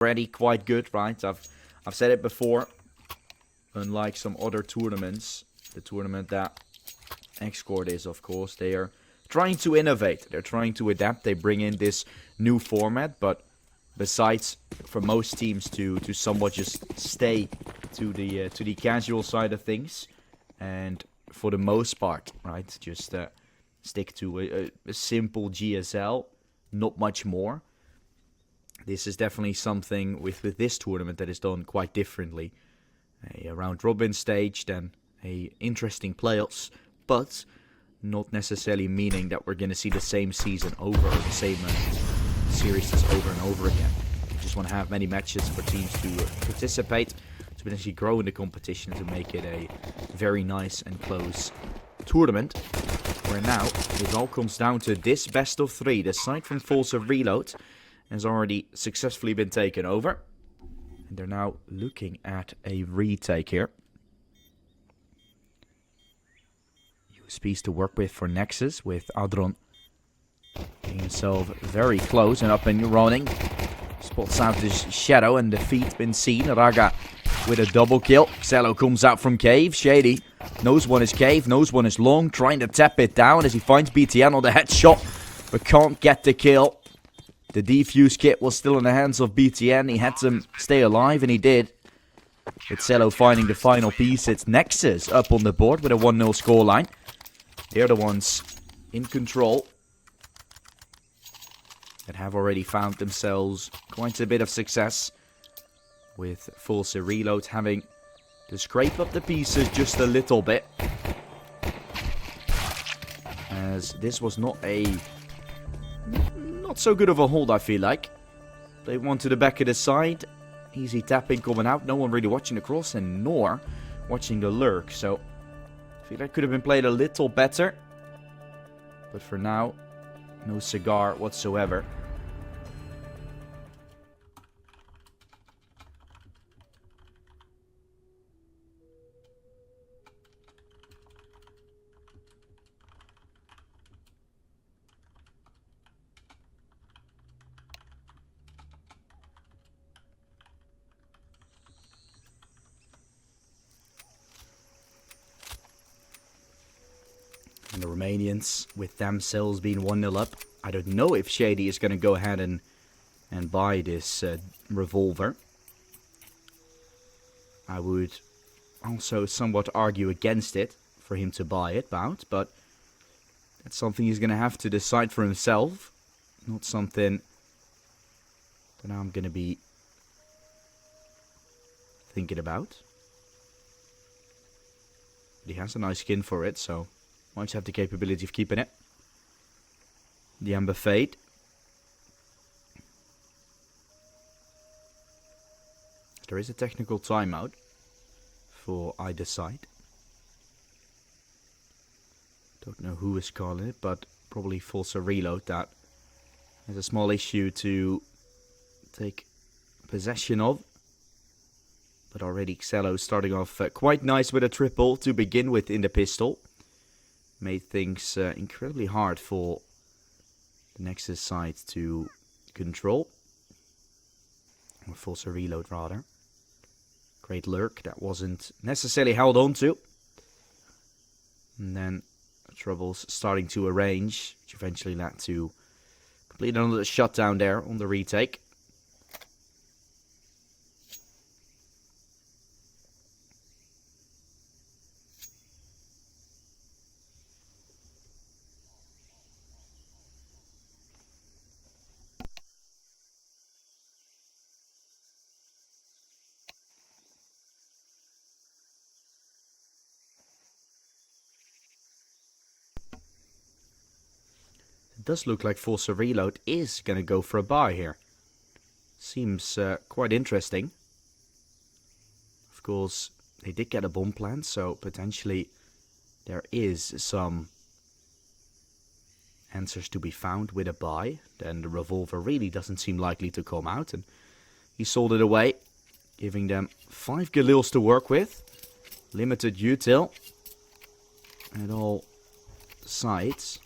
already quite good, right? I've said it before. Unlike some other tournaments, the tournament that Exort is, of course, they are trying to innovate. They're trying to adapt. They bring in this new format, but besides for most teams to somewhat just stay to the casual side of things, and for the most part, right, just stick to a simple GSL, not much more. This is definitely something with this tournament that is done quite differently. A round robin stage, then a interesting playoffs, but not necessarily meaning that we're going to see the same season over, or the same series over and over again. We just want to have many matches for teams to participate, to potentially grow in the competition, to make it a very nice and close tournament. Where now it all comes down to this best of 3. The side from FORZE Reload has already successfully been taken over. And they're now looking at a retake here. USPs to work with for Nexus, with Adron getting himself very close and up and running. Spots out his shadow and the feet been seen. Raga with a double kill. Xelo comes out from cave. Shady knows one is cave, knows one is long, trying to tap it down as he finds BTN on the headshot, but can't get the kill. The defuse kit was still in the hands of BTN. He had to stay alive, and he did. It's Xelo finding the final piece. It's Nexus up on the board with a 1-0 scoreline. They're the ones in control that have already found themselves quite a bit of success, with FORZE Reload having to scrape up the pieces just a little bit, as this was not so good of a hold, I feel like. They went to the back of the side. Easy tapping coming out. No one really watching the cross, and nor watching the lurk. So I feel that could have been played a little better. But for now, no cigar whatsoever. And the Romanians, with themselves being 1-0 up. I don't know if Shady is going to go ahead and buy this revolver. I would also somewhat argue against it for him to buy it, Bout. But that's something he's going to have to decide for himself. Not something that I'm going to be thinking about. But he has a nice skin for it, so might have the capability of keeping it. The Amber Fade. There is a technical timeout for either side. Don't know who is calling it, but probably FORZE Reload that has a small issue to take possession of. But already Xelo starting off quite nice with a triple to begin with in the pistol. Made things incredibly hard for the Nexus side to control. Or FORZE Reload, rather. Great lurk that wasn't necessarily held on to. And then troubles starting to arrange, which eventually led to complete another shutdown there on the retake. It does look like FORZE Reload is going to go for a buy here. Seems quite interesting. Of course, they did get a bomb plant, so potentially there is some answers to be found with a buy. Then the revolver really doesn't seem likely to come out, and he sold it away, giving them 5 Galils to work with. Limited util at all sides.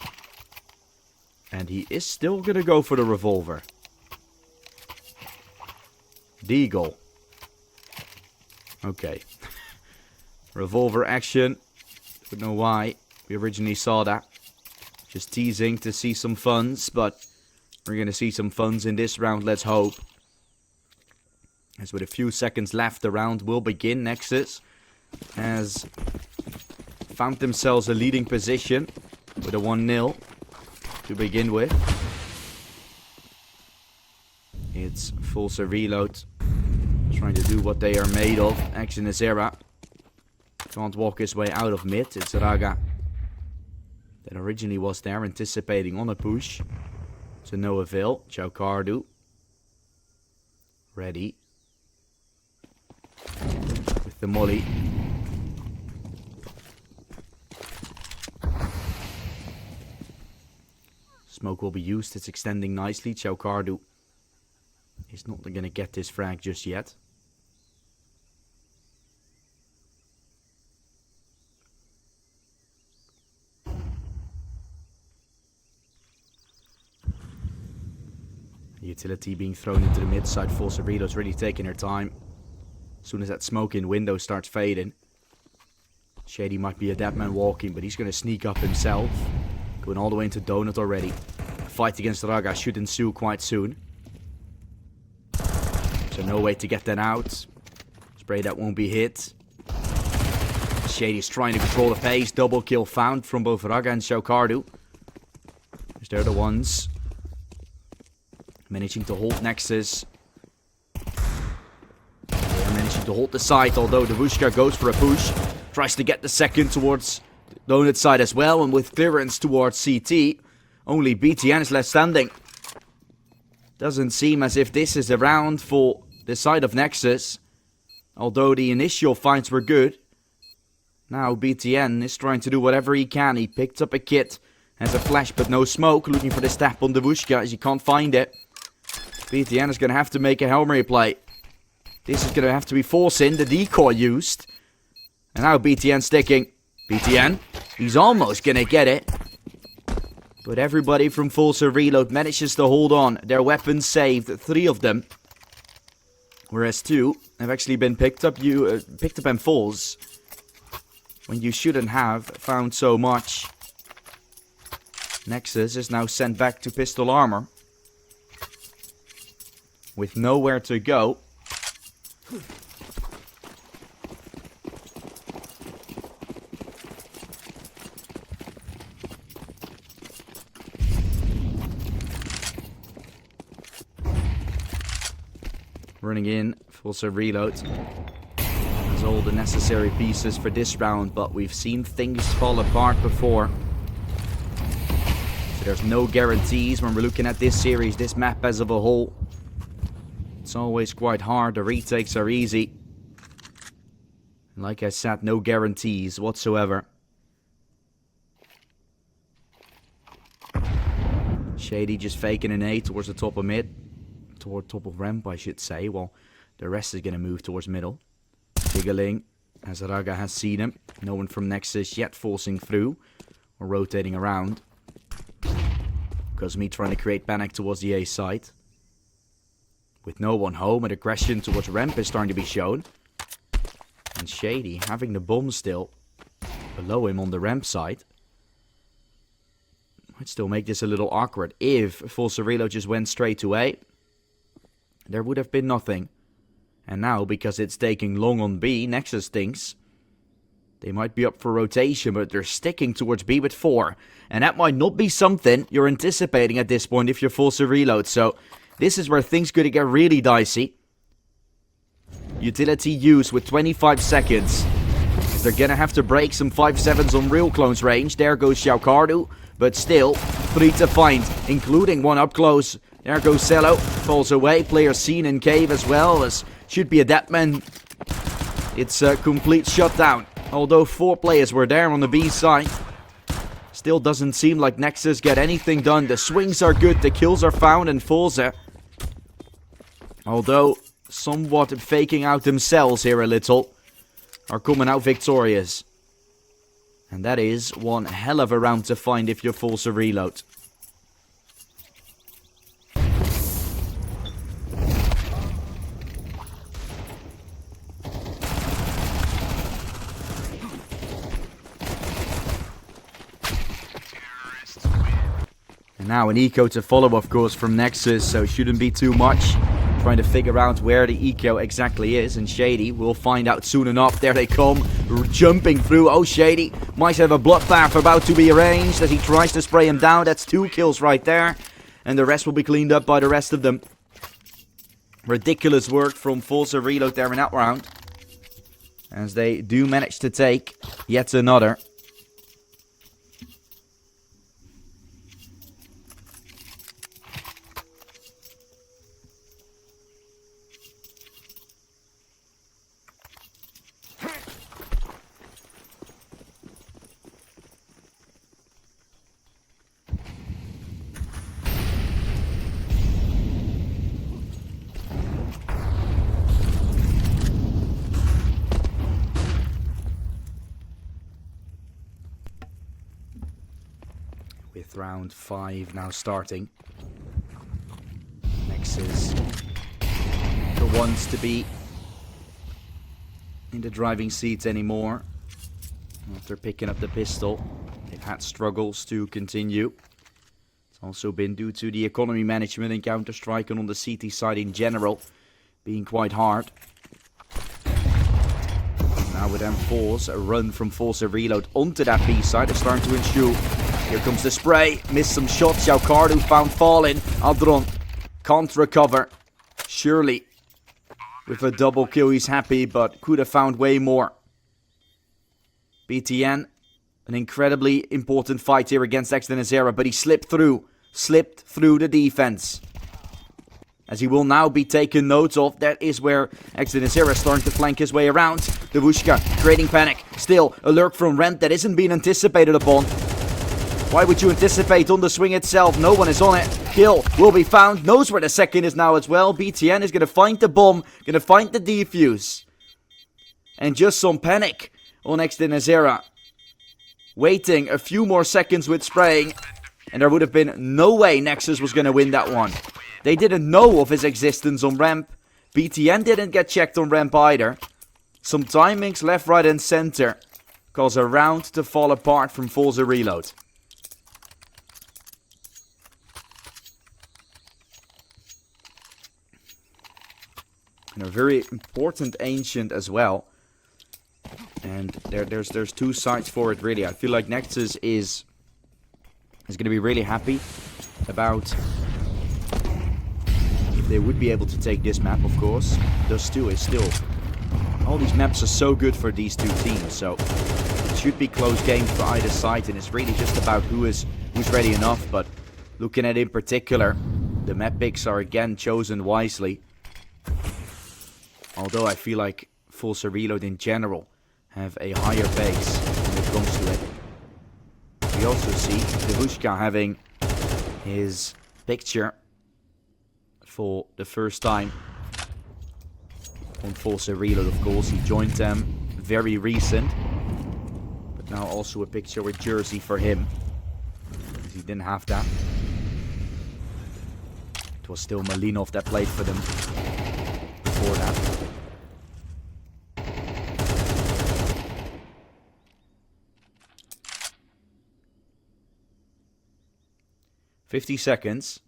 And he is still going to go for the revolver. Deagle. Okay. Revolver action. Don't know why we originally saw that. Just teasing to see some funds, but we're going to see some funds in this round, let's hope. As with a few seconds left, the round will begin. Nexus has found themselves a leading position with a 1-0 to begin with. It's FORZE Reload trying to do what they are made of. Action is Era. Can't walk his way out of mid. It's Raga that originally was there, anticipating on a push. To no avail. Chaukardu. Ready. With the molly. Smoke will be used. It's extending nicely. Chaukardu is not going to get this frag just yet. Utility being thrown into the mid side. FORZE Reload's really taking her time. As soon as that smoke in window starts fading. Shady might be a dead man walking, but he's going to sneak up himself. Going all the way into Donut already. A fight against Raga should ensue quite soon. So no way to get that out. Spray that won't be hit. Shady's trying to control the pace. Double kill found from both Raga and Chaukardu. They're the ones managing to hold Nexus. They're managing to hold the side, although the Vushka goes for a push. Tries to get the second towards the Donut side as well, and with clearance towards CT. Only BTN is left standing. Doesn't seem as if this is a round for the side of Nexus. Although the initial fights were good. Now BTN is trying to do whatever he can. He picked up a kit. Has a flash but no smoke. Looking for the stab on the Vushka as he can't find it. BTN is going to have to make a Hail Mary play. This is going to have to be forcing the decoy used. And now BTN sticking. BTN. He's almost going to get it. But everybody from FORZE Reload manages to hold on. Their weapons saved. 3 of them. Whereas 2 have actually been picked up in FORZE. When you shouldn't have found so much. Nexus is now sent back to pistol armor. With nowhere to go. Running in, FORZE Reload. Has all the necessary pieces for this round, but we've seen things fall apart before. So there's no guarantees when we're looking at this series, this map as of a whole. It's always quite hard, the retakes are easy. And like I said, no guarantees whatsoever. Shady just faking an A towards the top of mid. Toward top of ramp, I should say. Well, the rest is going to move towards middle. Jiggling, as Raga has seen him. No one from Nexus yet forcing through. Or rotating around. Because me trying to create panic towards the A side. With no one home, and aggression towards ramp is starting to be shown. And Shady having the bomb still below him on the ramp side. Might still make this a little awkward. If FORZE Reload just went straight to A, there would have been nothing. And now, because it's taking long on B, Nexus thinks they might be up for rotation, but they're sticking towards B with 4. And that might not be something you're anticipating at this point if you're FORZE Reload. So this is where things could get really dicey. Utility use with 25 seconds. They're gonna have to break some 5-7s on real close range. There goes Chaukardu, but still 3 to find, including 1 up close. There goes Cello, falls away. Player seen in cave as well, as should be a dead man. It's a complete shutdown. Although 4 players were there on the B side. Still doesn't seem like Nexus get anything done. The swings are good, the kills are found, and FORZE, although somewhat faking out themselves here a little, are coming out victorious. And that is one hell of a round to find if you're FORZE Reload. And now an eco to follow, of course, from Nexus, so it shouldn't be too much. Trying to figure out where the eco exactly is, and Shady will find out soon enough. There they come, jumping through. Oh, Shady might have a bloodbath about to be arranged as he tries to spray him down. That's 2 kills right there, and the rest will be cleaned up by the rest of them. Ridiculous work from FORZE Reload there in that round, as they do manage to take yet another. With round 5 now starting. Nexus, the ones to be in the driving seat anymore. After picking up the pistol, they've had struggles to continue. It's also been due to the economy management in Counter-Strike and on the CT side in general being quite hard. Now with M4s, a run from FORZE Reload onto that B side is starting to ensue. Here comes the spray. Missed some shots. Xiaocardu found falling. Adron can't recover. Surely with a double kill he's happy, but could have found way more. BTN, an incredibly important fight here against Exort, but he slipped through the defense. As he will now be taken note of. That is where Exort is starting to flank his way around. Devushka creating panic. Still a lurk from Rent that isn't being anticipated upon. Why would you anticipate on the swing itself? No one is on it. Kill will be found. Knows where the second is now as well. BTN is going to find the bomb. Going to find the defuse. And just some panic on Exort. Waiting a few more seconds with spraying. And there would have been no way Nexus was going to win that one. They didn't know of his existence on ramp. BTN didn't get checked on ramp either. Some timings left, right and center cause a round to fall apart from FORZE Reload. And a very important ancient as well. And there's 2 sides for it really. I feel like Nexus is going to be really happy about if they would be able to take this map, of course. Those 2 is still... All these maps are so good for these 2 teams, so it should be close games for either side, and it's really just about who's ready enough. But looking at in particular, the map picks are again chosen wisely. Although I feel like FORZE Reload in general have a higher pace when it comes to it. We also see Devushka having his picture for the first time on FORZE Reload, of course. He joined them very recent. But now also a picture with jersey for him. Because he didn't have that. It was still Malinov that played for them before that. 50 seconds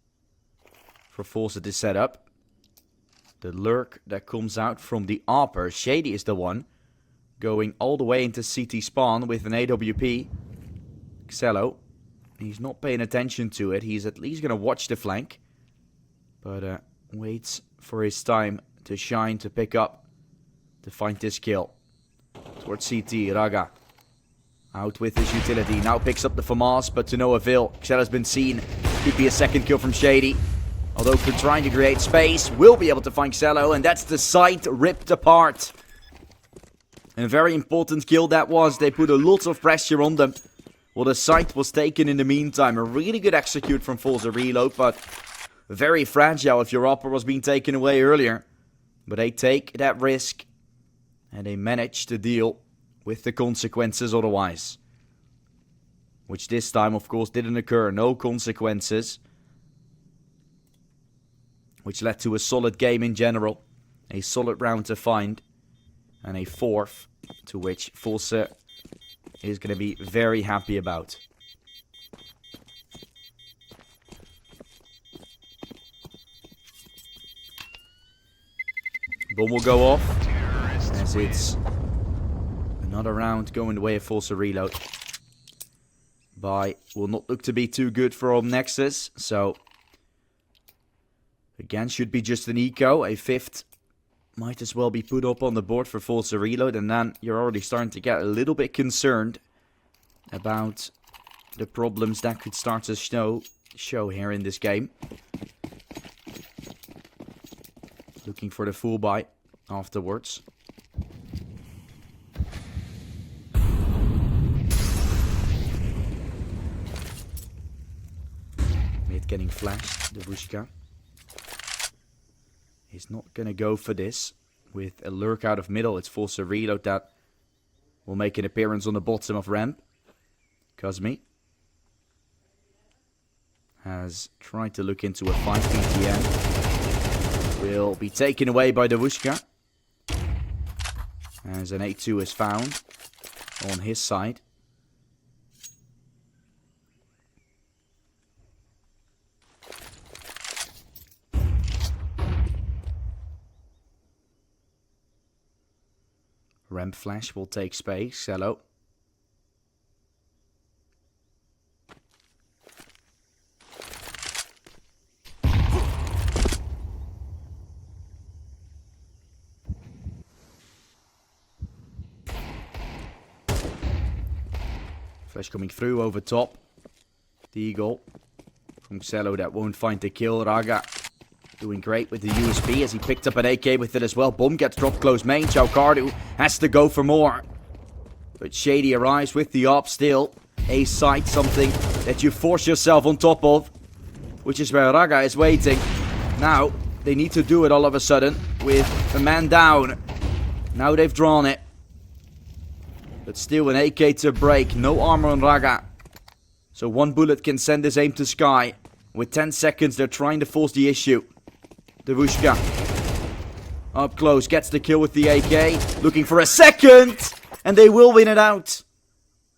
for FORZE to set up. The lurk that comes out from the AWPer. Shady is the one going all the way into CT spawn with an AWP. Xello, he's not paying attention to it. He's at least going to watch the flank. But waits for his time to shine, to pick up, to find this kill. Towards CT, Raga. Out with his utility. Now picks up the FAMAS, but to no avail. Xello's been seen. Could be a second kill from Shady. Although for trying to create space, will be able to find Xello. And that's the site ripped apart. A very important kill that was. They put a lot of pressure on them. Well, the site was taken in the meantime. A really good execute from FORZE Reload, but very fragile if your upper was being taken away earlier. But they take that risk. And they manage to deal with the consequences otherwise. Which this time, of course, didn't occur. No consequences. Which led to a solid game in general. A solid round to find. And a fourth to which FORZE is going to be very happy about. Bomb will go off. As it's another round going the way of FORZE reload. Buy will not look to be too good for Nexus. So, again, should be just an eco. A fifth might as well be put up on the board for FORZE reload. And then you're already starting to get a little bit concerned about the problems that could start to show here in this game. Looking for the full buy afterwards. Mid getting flashed, the Vushka. He's not gonna go for this. With a lurk out of middle, it's FORZE reload that will make an appearance on the bottom of ramp. Cosme has tried to look into a 5 PTN. Will be taken away by the Vushka. As an 8-2 is found on his side. Ramp flash will take space. Hello. Flash coming through over top. The Eagle from Xelo that won't find the kill. Raga doing great with the USP as he picked up an AK with it as well. Bomb gets dropped close main. Chow Cardu has to go for more. But Shady arrives with the op still. A site, something that you force yourself on top of. Which is where Raga is waiting. Now, they need to do it all of a sudden with a man down. Now they've drawn it. But still an AK to break. No armor on Raga. So one bullet can send his aim to sky. With 10 seconds, they're trying to force the issue. The Vushka. Up close. Gets the kill with the AK. Looking for a second. And they will win it out.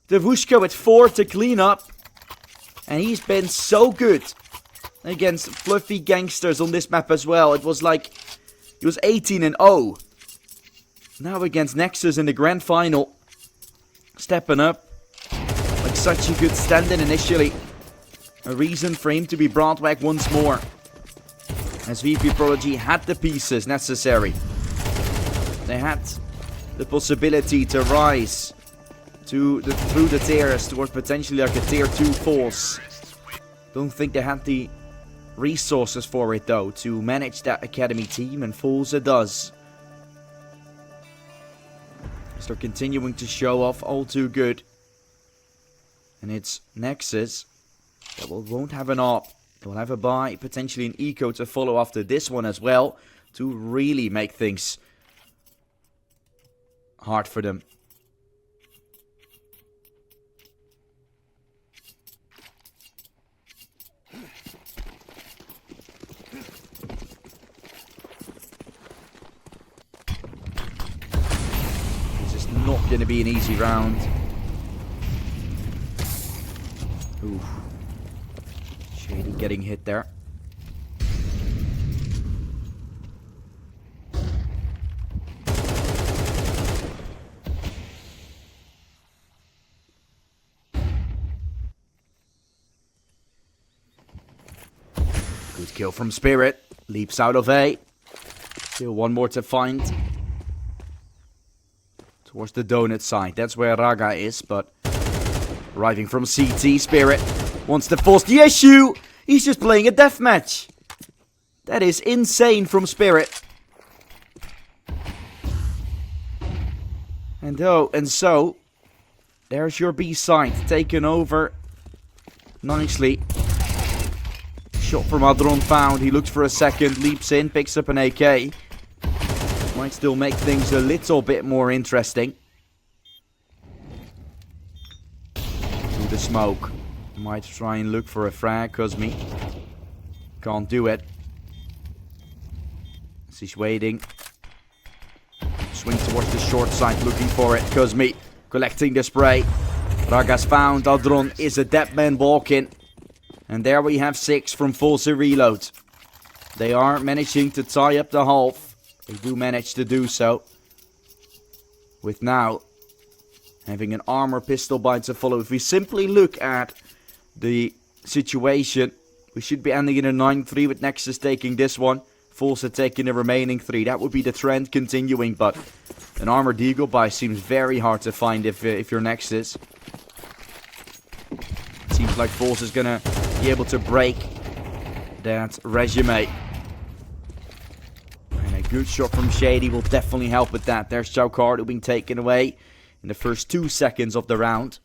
The Vushka with 4 to clean up. And he's been so good against fluffy gangsters on this map as well. It was like... He was 18-0. Now against Nexus in the grand final. Stepping up. Like such a good stand-in initially. A reason for him to be brought back once more. As VP Prodigy had the pieces necessary. They had the possibility to rise through the tiers towards potentially like a tier 2 force. Don't think they had the resources for it though to manage that academy team, and FORZE does. As they're continuing to show off all too good. And it's Nexus that won't have an op. They'll have a buy, potentially an eco to follow after this one as well. To really make things hard for them. This is not going to be an easy round. Ooh. Shady getting hit there. Good kill from Spirit. Leaps out of A. Still one more to find. Towards the donut side. That's where Raga is, but... Arriving from CT, Spirit wants to force the issue. He's just playing a deathmatch. That is insane from Spirit. And so, there's your B side taken over nicely. Shot from Adron found. He looks for a second, leaps in, picks up an AK. Might still make things a little bit more interesting. The smoke. Might try and look for a frag, Cosme. Can't do it. As he's waiting. Swing towards the short side, looking for it. Cosme collecting the spray. Raga's found. Adron is a dead man walking. And there we have 6 from FORZE reload. They are managing to tie up the half. They do manage to do so. With now having an armor pistol bind to follow. If we simply look at the situation, we should be ending in a 9-3 with Nexus taking this one. FORZE taking the remaining 3. That would be the trend continuing, but an armored deagle buy seems very hard to find if you're Nexus. It seems like FORZE is gonna be able to break that resume. And a good shot from Shady will definitely help with that. There's Chaucardo being taken away in the first 2 seconds of the round.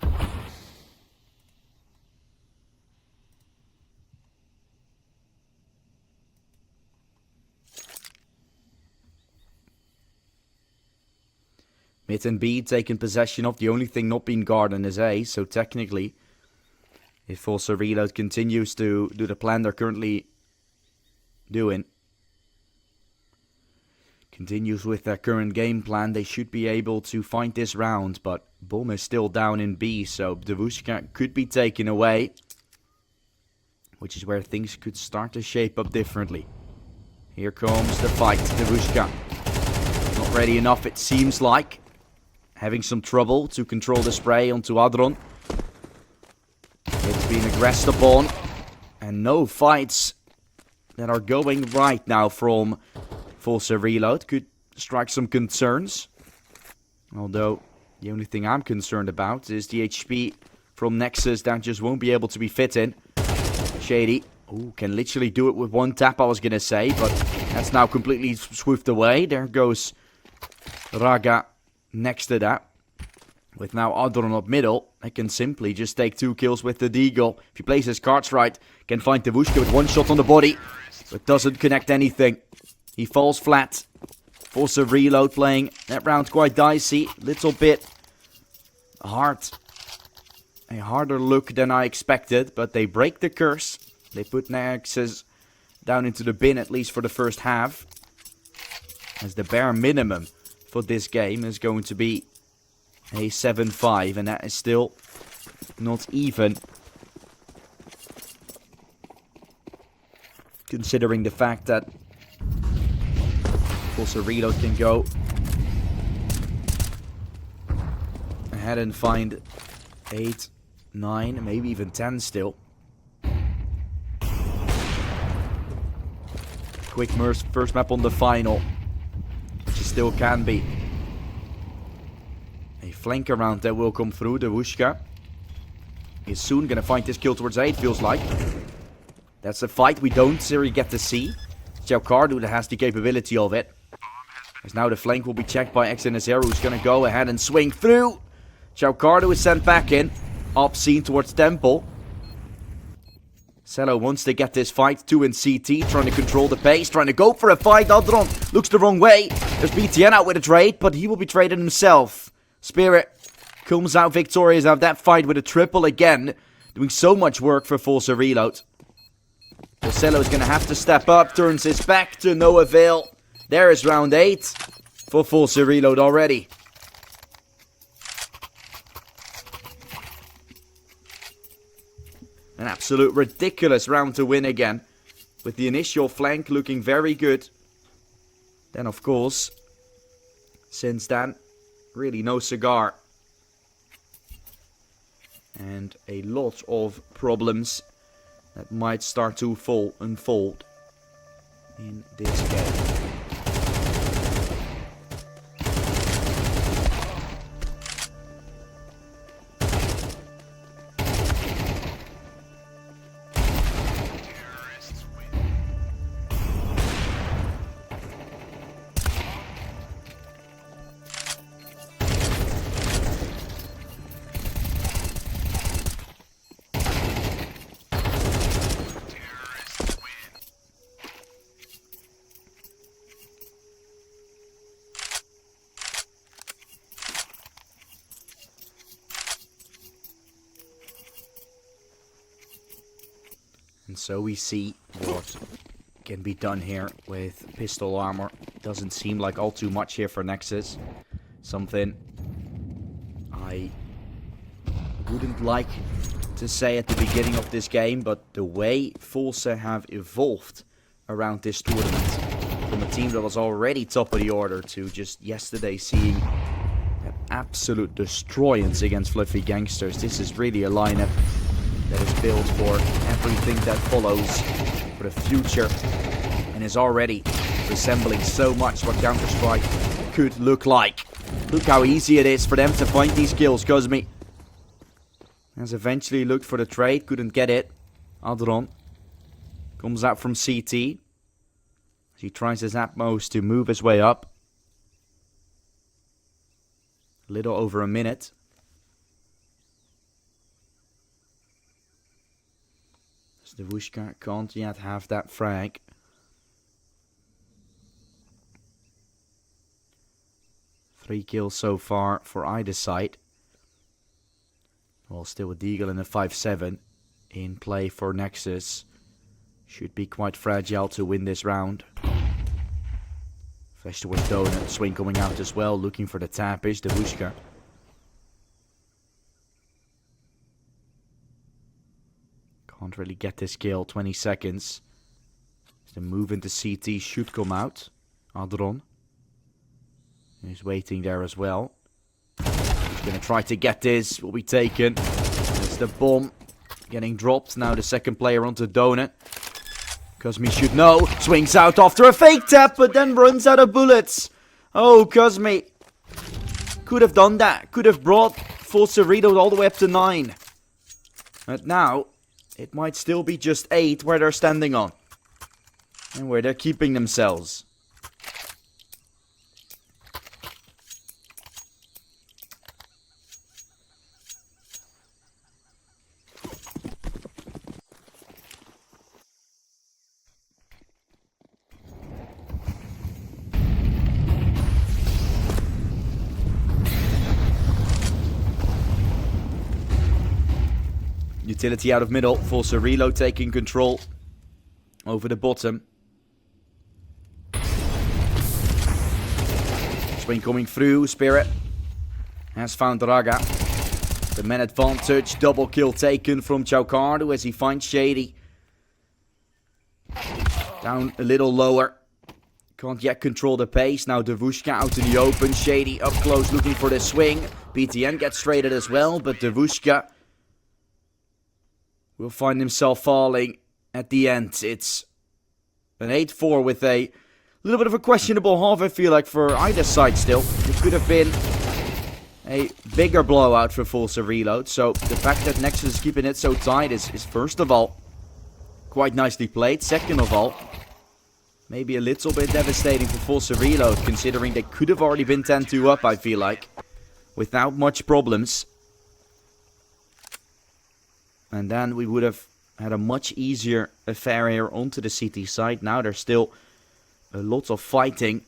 Mid and B taking possession of. The only thing not being guarded is A. So technically, if FORZE Reload continues to do the plan they're currently doing, continues with their current game plan, they should be able to find this round. But Bomb is still down in B, so Devushka could be taken away, which is where things could start to shape up differently. Here comes the fight. Devushka not ready enough, it seems like. Having some trouble to control the spray onto Adron. It's been aggressed upon. And no fights that are going right now from FORZE Reload. Could strike some concerns. Although, the only thing I'm concerned about is the HP from Nexus that just won't be able to be fit in. Shady. Ooh, can literally do it with one tap, I was going to say. But that's now completely swooped away. There goes Raga next to that. With now Adron up middle, I can simply just take 2 kills with the deagle. If he plays his cards right, can find Devushka with 1 shot on the body, but doesn't connect anything. He falls flat. FORZE Reload playing that round quite dicey. Little bit hard. A harder look than I expected, but they break the curse. They put Nexus down into the bin, at least for the first half. As the bare minimum for this game is going to be a 7-5, and that is still not even, considering the fact that FORZE Reload can go ahead and find 8, 9, maybe even 10 still. Quick first map on the final, which it still can be. A flank around that will come through. Devushka is soon going to find this kill towards A, it feels like. That's a fight we don't really get to see. Chaucardo that has the capability of it. As now the flank will be checked by XNSR, who's going to go ahead and swing through. Chaucardo is sent back in. Obscene towards Temple. Cello wants to get this fight. 2 in CT, trying to control the pace, trying to go for a fight. Adron looks the wrong way. There's BTN out with a trade, but he will be traded himself. Spirit comes out victorious out of that fight with a triple again. Doing so much work for FORZE Reload. Cello is going to have to step up, turns his back to no avail. There is round 8 for FORZE Reload already. An absolute ridiculous round to win again. With the initial flank looking very good. Then of course, since then, really no cigar. And a lot of problems that might start to unfold in this game. And so we see what can be done here with pistol armor. Doesn't seem like all too much here for Nexus. Something I wouldn't like to say at the beginning of this game, but the way FORZE have evolved around this tournament, from a team that was already top of the order to just yesterday seeing that absolute destroyance against Fluffy Gangsters. This is really a lineup that is built for everything that follows, for the future, and is already resembling so much what Counter-Strike could look like. Look how easy it is for them to find these kills. Cosmi has eventually looked for the trade, couldn't get it. Adron comes out from CT. He tries his utmost to move his way up. A little over a minute. The Vushka can't yet have that frag. Three kills so far for either side. Well, still a Deagle and a 5-7 in play for Nexus. Should be quite fragile to win this round. Flash towards Donut. Swing coming out as well, looking for the tapish, the Vushka. Can't really get this kill. 20 seconds. The move into CT should come out. Adron. He's waiting there as well. He's going to try to get this. Will be taken. There's the bomb getting dropped. Now the second player onto Donut. Cosmi should know. Swings out after a fake tap, but then runs out of bullets. Oh, Cosmi. Could have done that. Could have brought FORZE reload all the way up to 9. But now it might still be just 8 where they're standing on. And where they're keeping themselves. Utility out of middle. FORZE reload taking control over the bottom. Swing coming through. Spirit has found Raga. The man advantage. Double kill taken from Chaucardo as he finds Shady. Down a little lower. Can't yet control the pace. Now Devushka out in the open. Shady up close looking for the swing. BTN gets traded as well, but Devushka will find himself falling at the end. It's an 8-4 with a little bit of a questionable half, I feel like, for either side still. It could have been a bigger blowout for FORZE reload. So the fact that Nexus is keeping it so tight is first of all quite nicely played. Second of all, maybe a little bit devastating for FORZE reload, considering they could have already been 10-2 up, I feel like, without much problems. And then we would have had a much easier affair here onto the CT side. Now there's still a lot of fighting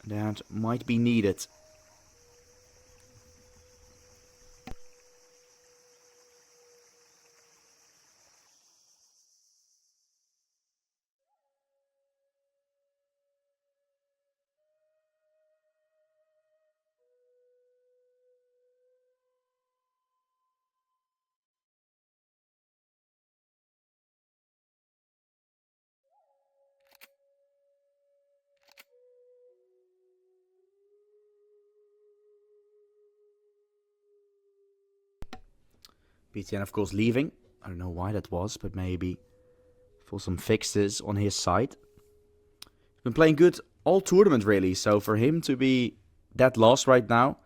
that might be needed. BTN, of course, leaving. I don't know why that was, but maybe for some fixes on his side. He's been playing good all tournament, really. So for him to be that lost right now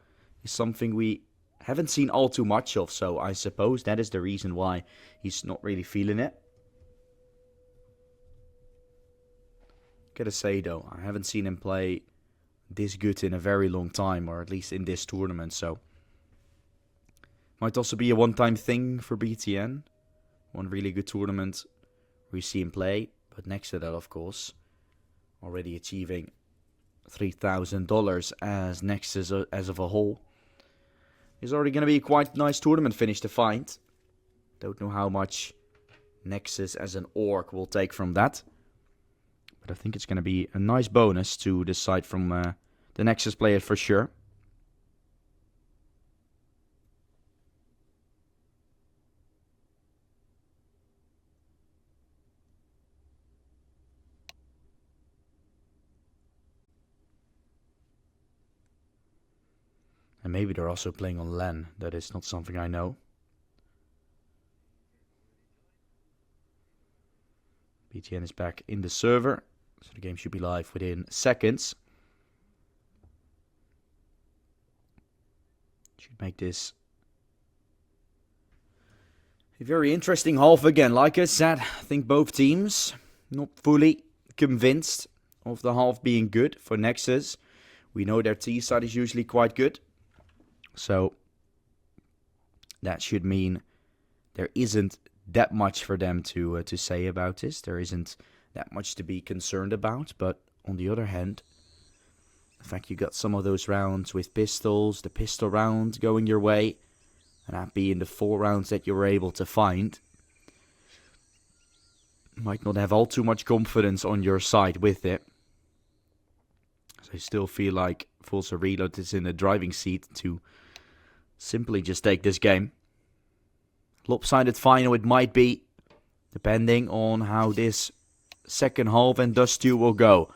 is something we haven't seen all too much of. So I suppose that is the reason why he's not really feeling it. Gotta say, though, I haven't seen him play this good in a very long time, or at least in this tournament, so might also be a one-time thing for BTN. One really good tournament we see him play. But next to that, of course, already achieving $3,000 as Nexus as of a whole. Is already going to be a quite nice tournament finish to find. Don't know how much Nexus as an orc will take from that. But I think it's going to be a nice bonus to the side from the Nexus player for sure. And maybe they're also playing on LAN. That is not something I know. BTN is back in the server. So the game should be live within seconds. Should make this a very interesting half again. Like I said, I think both teams not fully convinced of the half being good for Nexus. We know their T side is usually quite good. So that should mean there isn't that much for them to say about this. There isn't that much to be concerned about. But on the other hand, the fact you got some of those rounds with pistols, the pistol round going your way, and that being the 4 rounds that you were able to find, might not have all too much confidence on your side with it. So I still feel like FORZE Reload is in the driving seat to simply just take this game. Lopsided final it might be, depending on how this second half and Dust 2 will go.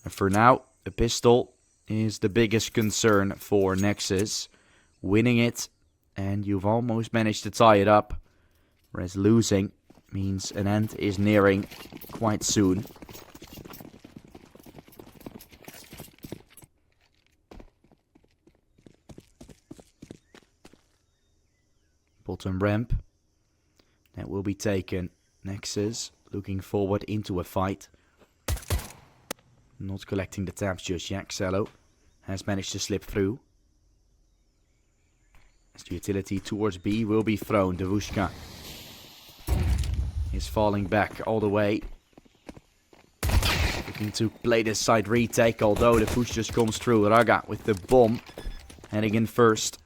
And for now, the pistol is the biggest concern for Nexus. Winning it, and you've almost managed to tie it up. Whereas losing means an end is nearing quite soon. Bottom ramp. That will be taken. Nexus looking forward into a fight. Not collecting the tabs just yet. Xello has managed to slip through. As the utility towards B will be thrown. Devushka is falling back all the way. Looking to play this side retake, although the push just comes through. Raga with the bomb heading in first.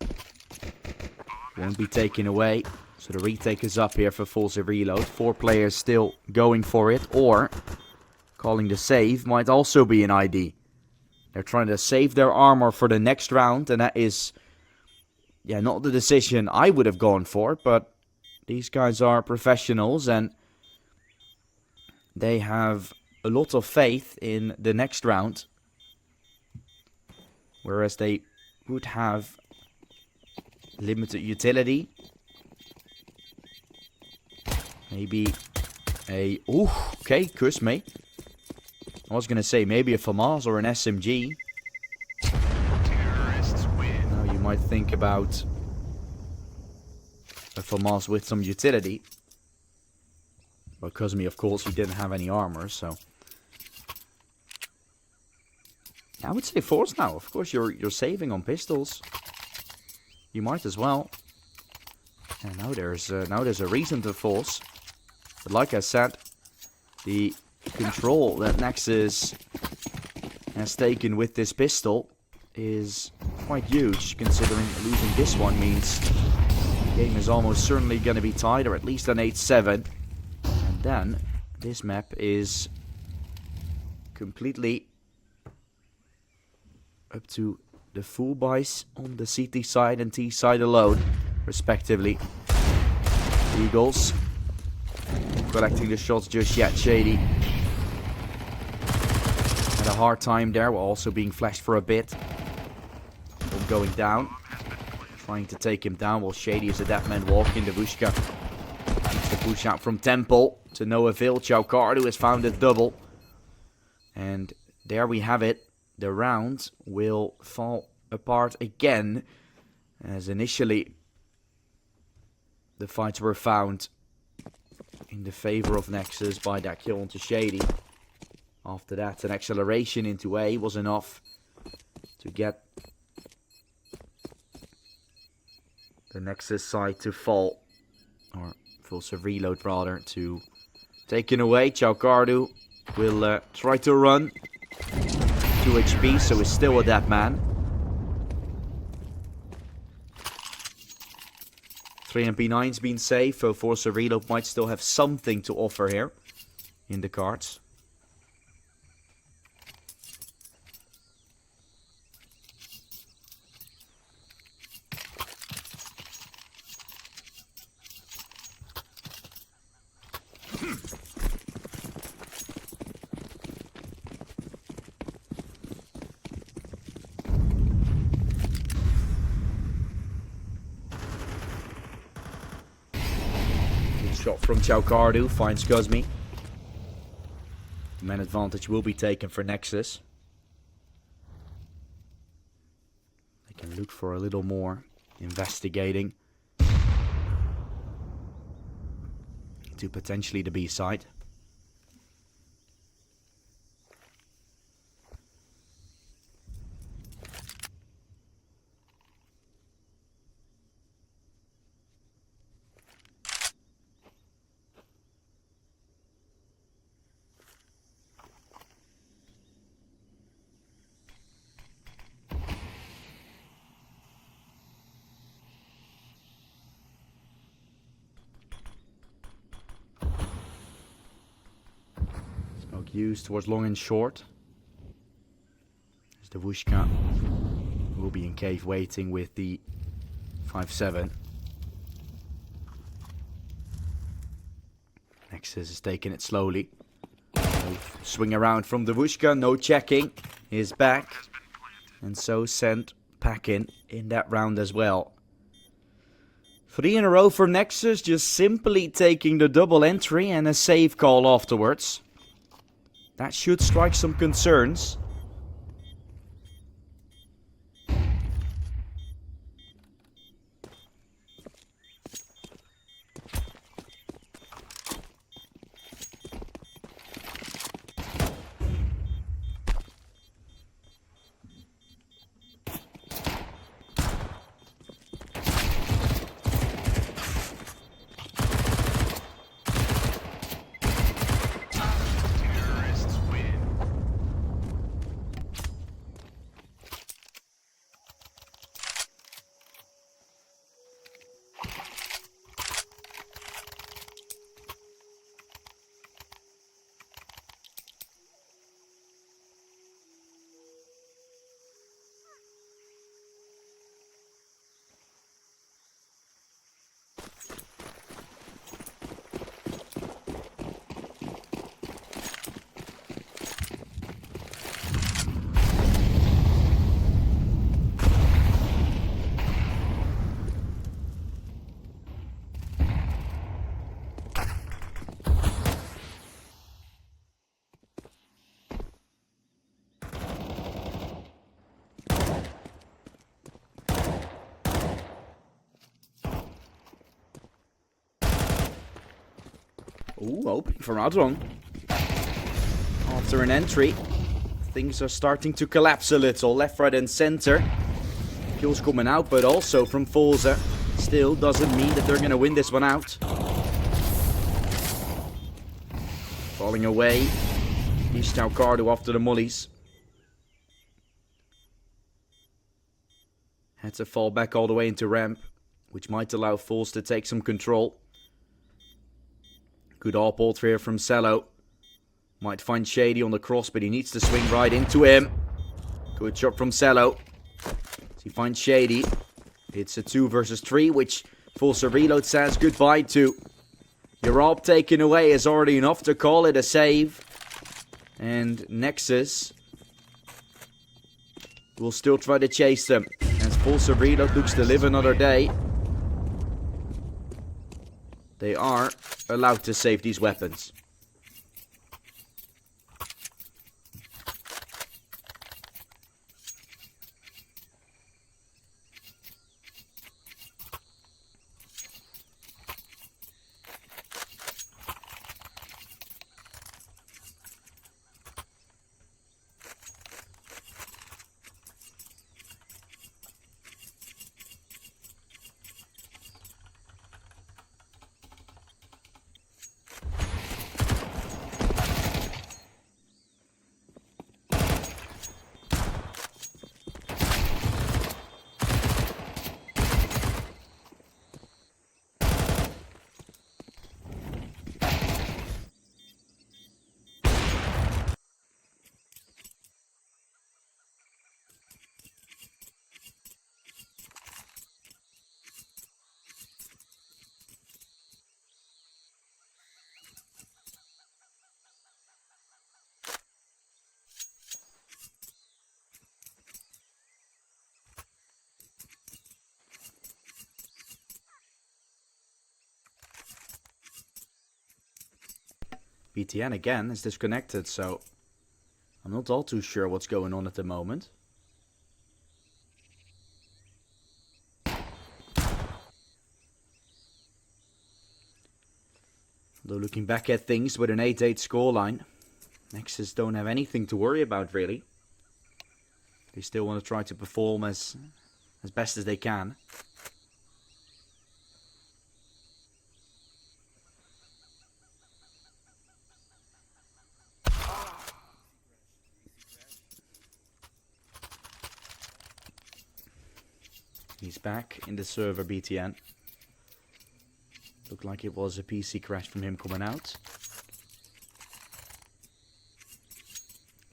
Won't be taken away. So the retake is up here for FORZE Reload. 4 players still going for it. Or calling the save might also be an ID. They're trying to save their armor for the next round. And that is, yeah, not the decision I would have gone for. But these guys are professionals. And they have a lot of faith in the next round. Whereas they would have limited utility. Maybe a... Ooh, okay, kus me. I was going to say maybe a FAMAS or an SMG. Now you might think about a FAMAS with some utility. But Kuzmi, of course, he didn't have any armor, so... I would say FORZE now. Of course, you're saving on pistols. You might as well. And now there's a reason to FORZE. But like I said, the control that Nexus has taken with this pistol is quite huge, considering losing this one means the game is almost certainly going to be tied, or at least an 8-7. And then this map is completely up to the full buys on the CT side and T side alone, respectively. Eagles collecting the shots just yet. Shady had a hard time there, while also being flashed for a bit. Bomb going down, trying to take him down while Shady is a dead man walking. Devushka needs to push out from Temple to no avail. Chaukardu has found a double, and there we have it. The round will fall apart again, as initially the fights were found in the favor of Nexus by that kill onto Shady. After that, an acceleration into A was enough to get the Nexus side to fall, or FORZE Reload rather, to taken away. Chaukardu will try to run. 2 HP, so is still a dead man. 3 MP9's been safe, so FORZE Reload might still have something to offer here in the cards. Shot from Chaukardu finds Guzmi. The man advantage will be taken for Nexus. They can look for a little more investigating to potentially the B side. Used towards long and short. As the Vushka will be in cave waiting with the 5-7. Nexus is taking it slowly. Swing around from the Vushka, no checking. Is back. And so sent packing in that round as well. 3 in a row for Nexus, just simply taking the double entry and a save call afterwards. That should strike some concerns. Ooh, opening for Adron. After an entry, things are starting to collapse a little. Left, right and center. Kills coming out, but also from FORZE. Still doesn't mean that they're going to win this one out. Falling away. Chaukardu after the mollies. Had to fall back all the way into ramp, which might allow FORZE to take some control. Good AWP ult here from Cello. Might find Shady on the cross, but he needs to swing right into him. Good shot from Cello. He finds Shady. It's a 2 versus 3, which FORZE Reload says goodbye to. Your AWP taken away is already enough to call it a save. And Nexus will still try to chase them, as FORZE Reload looks to live another day. They are allowed to save these weapons. BTN again is disconnected, so I'm not all too sure what's going on at the moment. Though looking back at things with an 8-8 scoreline, Nexus don't have anything to worry about really. They still want to try to perform as best as they can. He's back in the server, BTN. Looked like it was a PC crash from him coming out.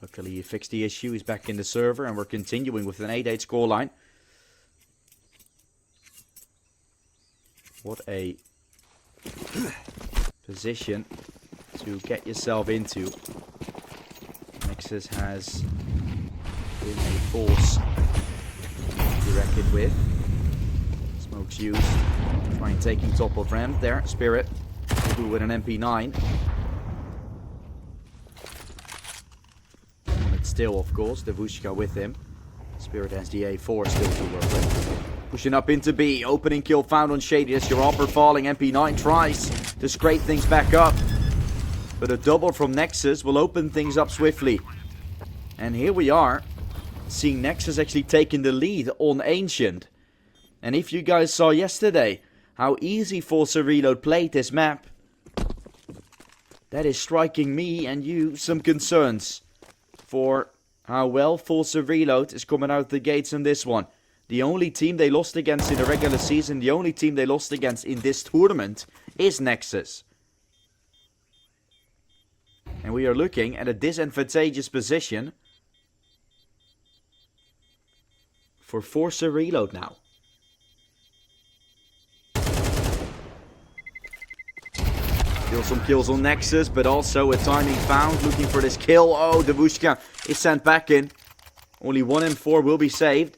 Luckily he fixed the issue, he's back in the server, and we're continuing with an 8-8 scoreline. What a position to get yourself into. Nexus has been a force to be reckoned with. Smokes used. Trying taking top of ramp there. Spirit will do with an MP9. And it's still, of course, Devushka with him. Spirit has the A4 still to work with. Pushing up into B. Opening kill found on Shady. As your upper falling. MP9 tries to scrape things back up. But a double from Nexus will open things up swiftly. And here we are. Seeing Nexus actually taking the lead on Ancient. And if you guys saw yesterday how easy FORZE Reload played this map, that is striking me and you some concerns for how well FORZE Reload is coming out the gates in this one. The only team they lost against in the regular season, the only team they lost against in this tournament is Nexus. And we are looking at a disadvantageous position for FORZE Reload now. Still some kills on Nexus, but also a timing found. Looking for this kill. Oh, Devushka is sent back in. Only 1 and 4 will be saved.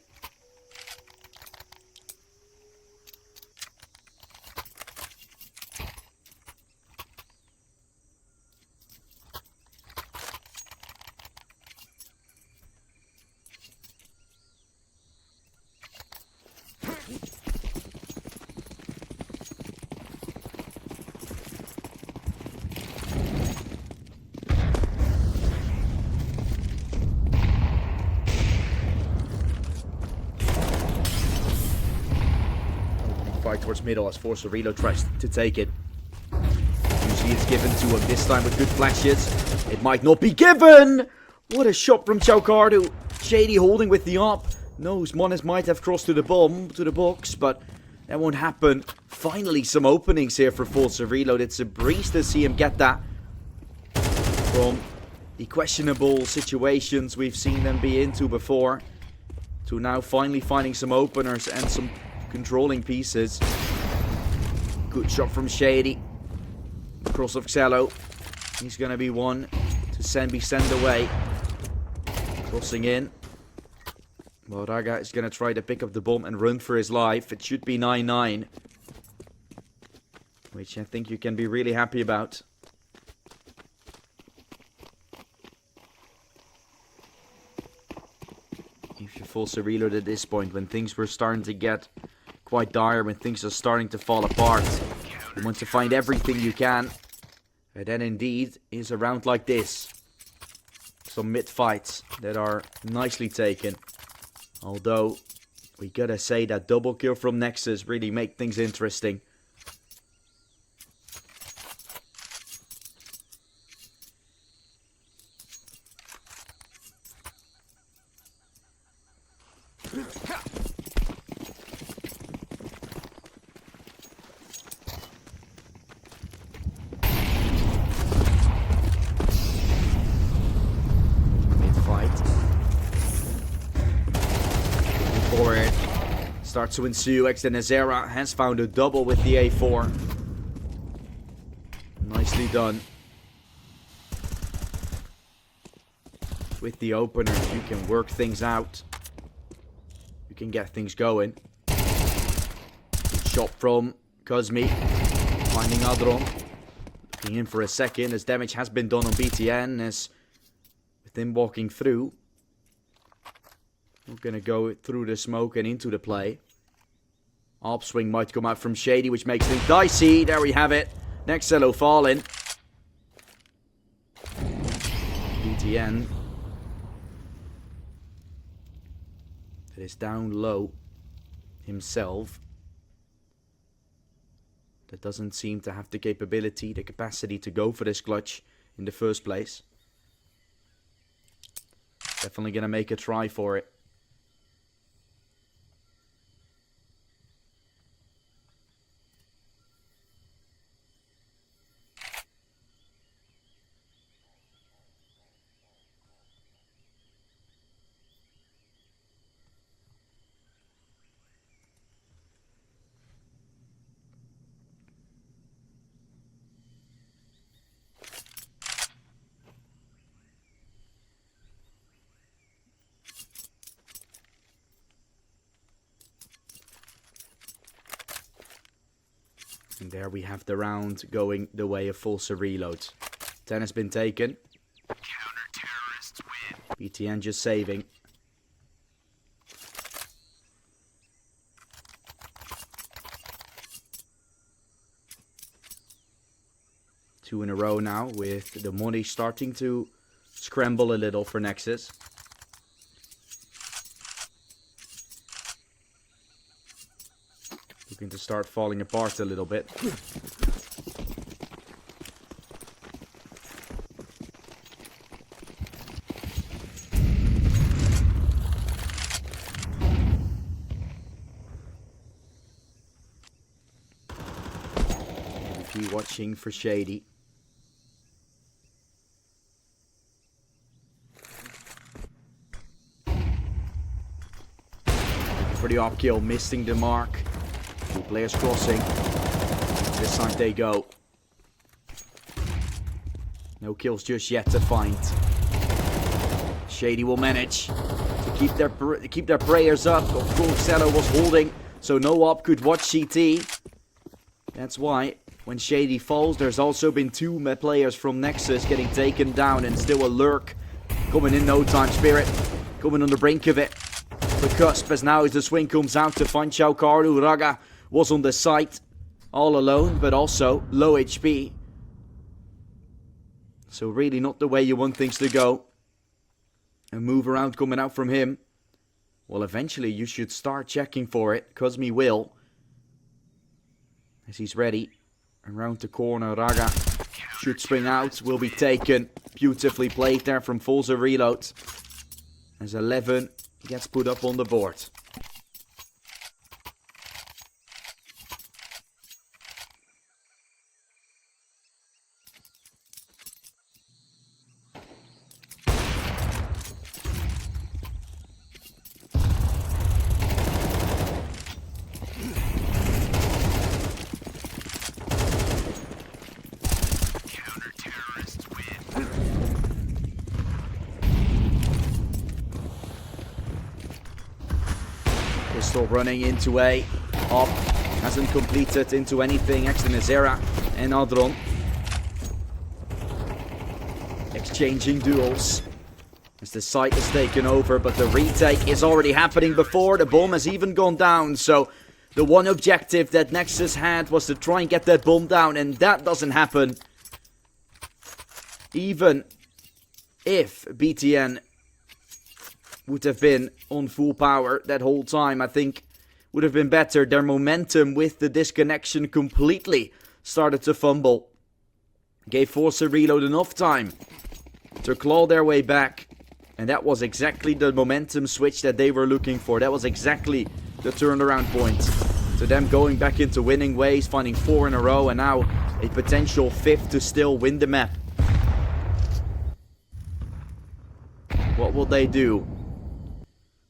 Fight towards middle as FORZE Reload tries to take it. Usually it's given to him, this time with good flashes. It might not be given! What a shot from Chaucardo. Shady holding with the up. Knows Mones might have crossed to the bomb, to the box, but that won't happen. Finally some openings here for FORZE Reload. It's a breeze to see him get that. From the questionable situations we've seen them be into before, to now finally finding some openers and some controlling pieces. Good shot from Shady. Cross of Xello. He's going to be one to be sent away. Crossing in. Moraga is going to try to pick up the bomb and run for his life. It should be 9-9. Which I think you can be really happy about. If you FORZE Reload at this point, when things were starting to get quite dire, when things are starting to fall apart, you want to find everything you can. And that indeed is a round like this. Some mid fights that are nicely taken. Although we gotta say that double kill from Nexus really make things interesting. Forward starts to ensue. Extenazera has found a double with the A4. Nicely done. With the opener, you can work things out. You can get things going. Good shot from Cosmi. Finding Adron. Being in for a second as damage has been done on BTN as with him walking through. We're going to go through the smoke and into the play. Upswing might come out from Shady, which makes things dicey. There we have it. Next Cello falling. BTN. It is down low himself. That doesn't seem to have the capability, the capacity to go for this clutch in the first place. Definitely going to make a try for it. And there we have the round going the way of FORZE reloads. 10 has been taken. Counter-terrorists win. BTN just saving. Two in a row now with the money starting to scramble a little for Nexus. Looking to start falling apart a little bit. Be watching for Shady. For the up kill, missing the mark. Two players crossing. This side they go. No kills just yet to find. Shady will manage to keep their prayers up. Of course, Cello was holding, so no op could watch CT. That's why when Shady falls, there's also been two players from Nexus getting taken down, and still a lurk coming in no time. Spirit coming on the brink of it. The cusp as now as the swing comes out to find Chow Karu. Raga was on the site all alone, but also low HP. So really not the way you want things to go. A move around coming out from him. Well, eventually you should start checking for it. Cosme will. As he's ready. Around the corner, Raga should spring out. Will be taken. Beautifully played there from FORZE reload. As 11 gets put up on the board. Pistol running into A. Op hasn't completed into anything. Actually, Nazera and Adron exchanging duels as the site is taken over, but the retake is already happening before the bomb has even gone down. So the one objective that Nexus had was to try and get that bomb down, and that doesn't happen. Even if BTN would have been on full power that whole time, I think would have been better. Their momentum with the disconnection completely started to fumble. Gave FORZE reload enough time to claw their way back. And that was exactly the momentum switch that they were looking for. That was exactly the turnaround point. To them going back into winning ways, finding 4 in a row, and now a potential 5th to still win the map. What will they do?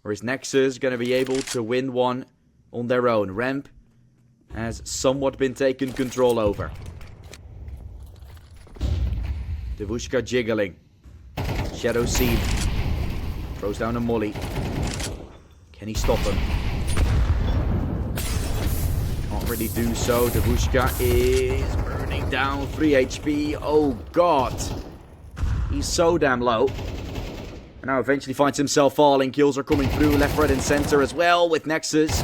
Or is Nexus going to be able to win one on their own? Ramp has somewhat been taken control over. Devushka jiggling. Shadow Seed throws down a molly. Can he stop him? Can't Can't really do so. Devushka is burning down. 3 HP. Oh, God. He's so damn low. And now eventually finds himself falling. Kills are coming through left, right, and center as well with Nexus.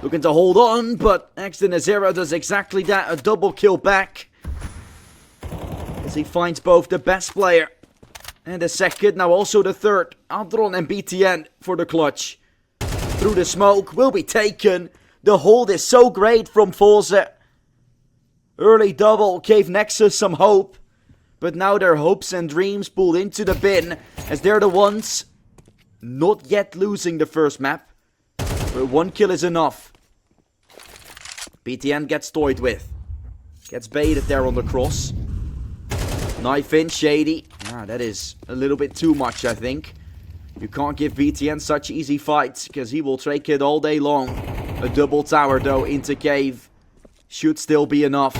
Looking to hold on, but Xden does exactly that. A double kill back. As he finds both the best player and the second, now also the third. Adron and BTN for the clutch. Through the smoke, will be taken. The hold is so great from FORZE. Early double gave Nexus some hope. But now their hopes and dreams pulled into the bin. As they're the ones not yet losing the first map. But 1 kill is enough. BTN gets toyed with. Gets baited there on the cross. Knife in, Shady. That is a little bit too much, I think. You can't give BTN such easy fights, because he will take it all day long. A double tower, though, into cave. Should still be enough.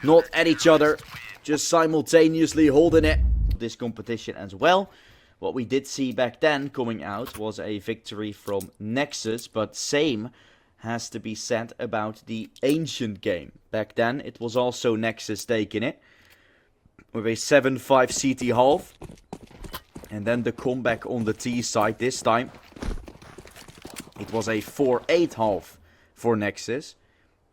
Not at each other. Just simultaneously holding it. This competition as well. What we did see back then coming out was a victory from Nexus. But same has to be said about the Ancient game. Back then, it was also Nexus taking it. With a 7-5 CT half. And then the comeback on the T side this time. It was a 4-8 half for Nexus.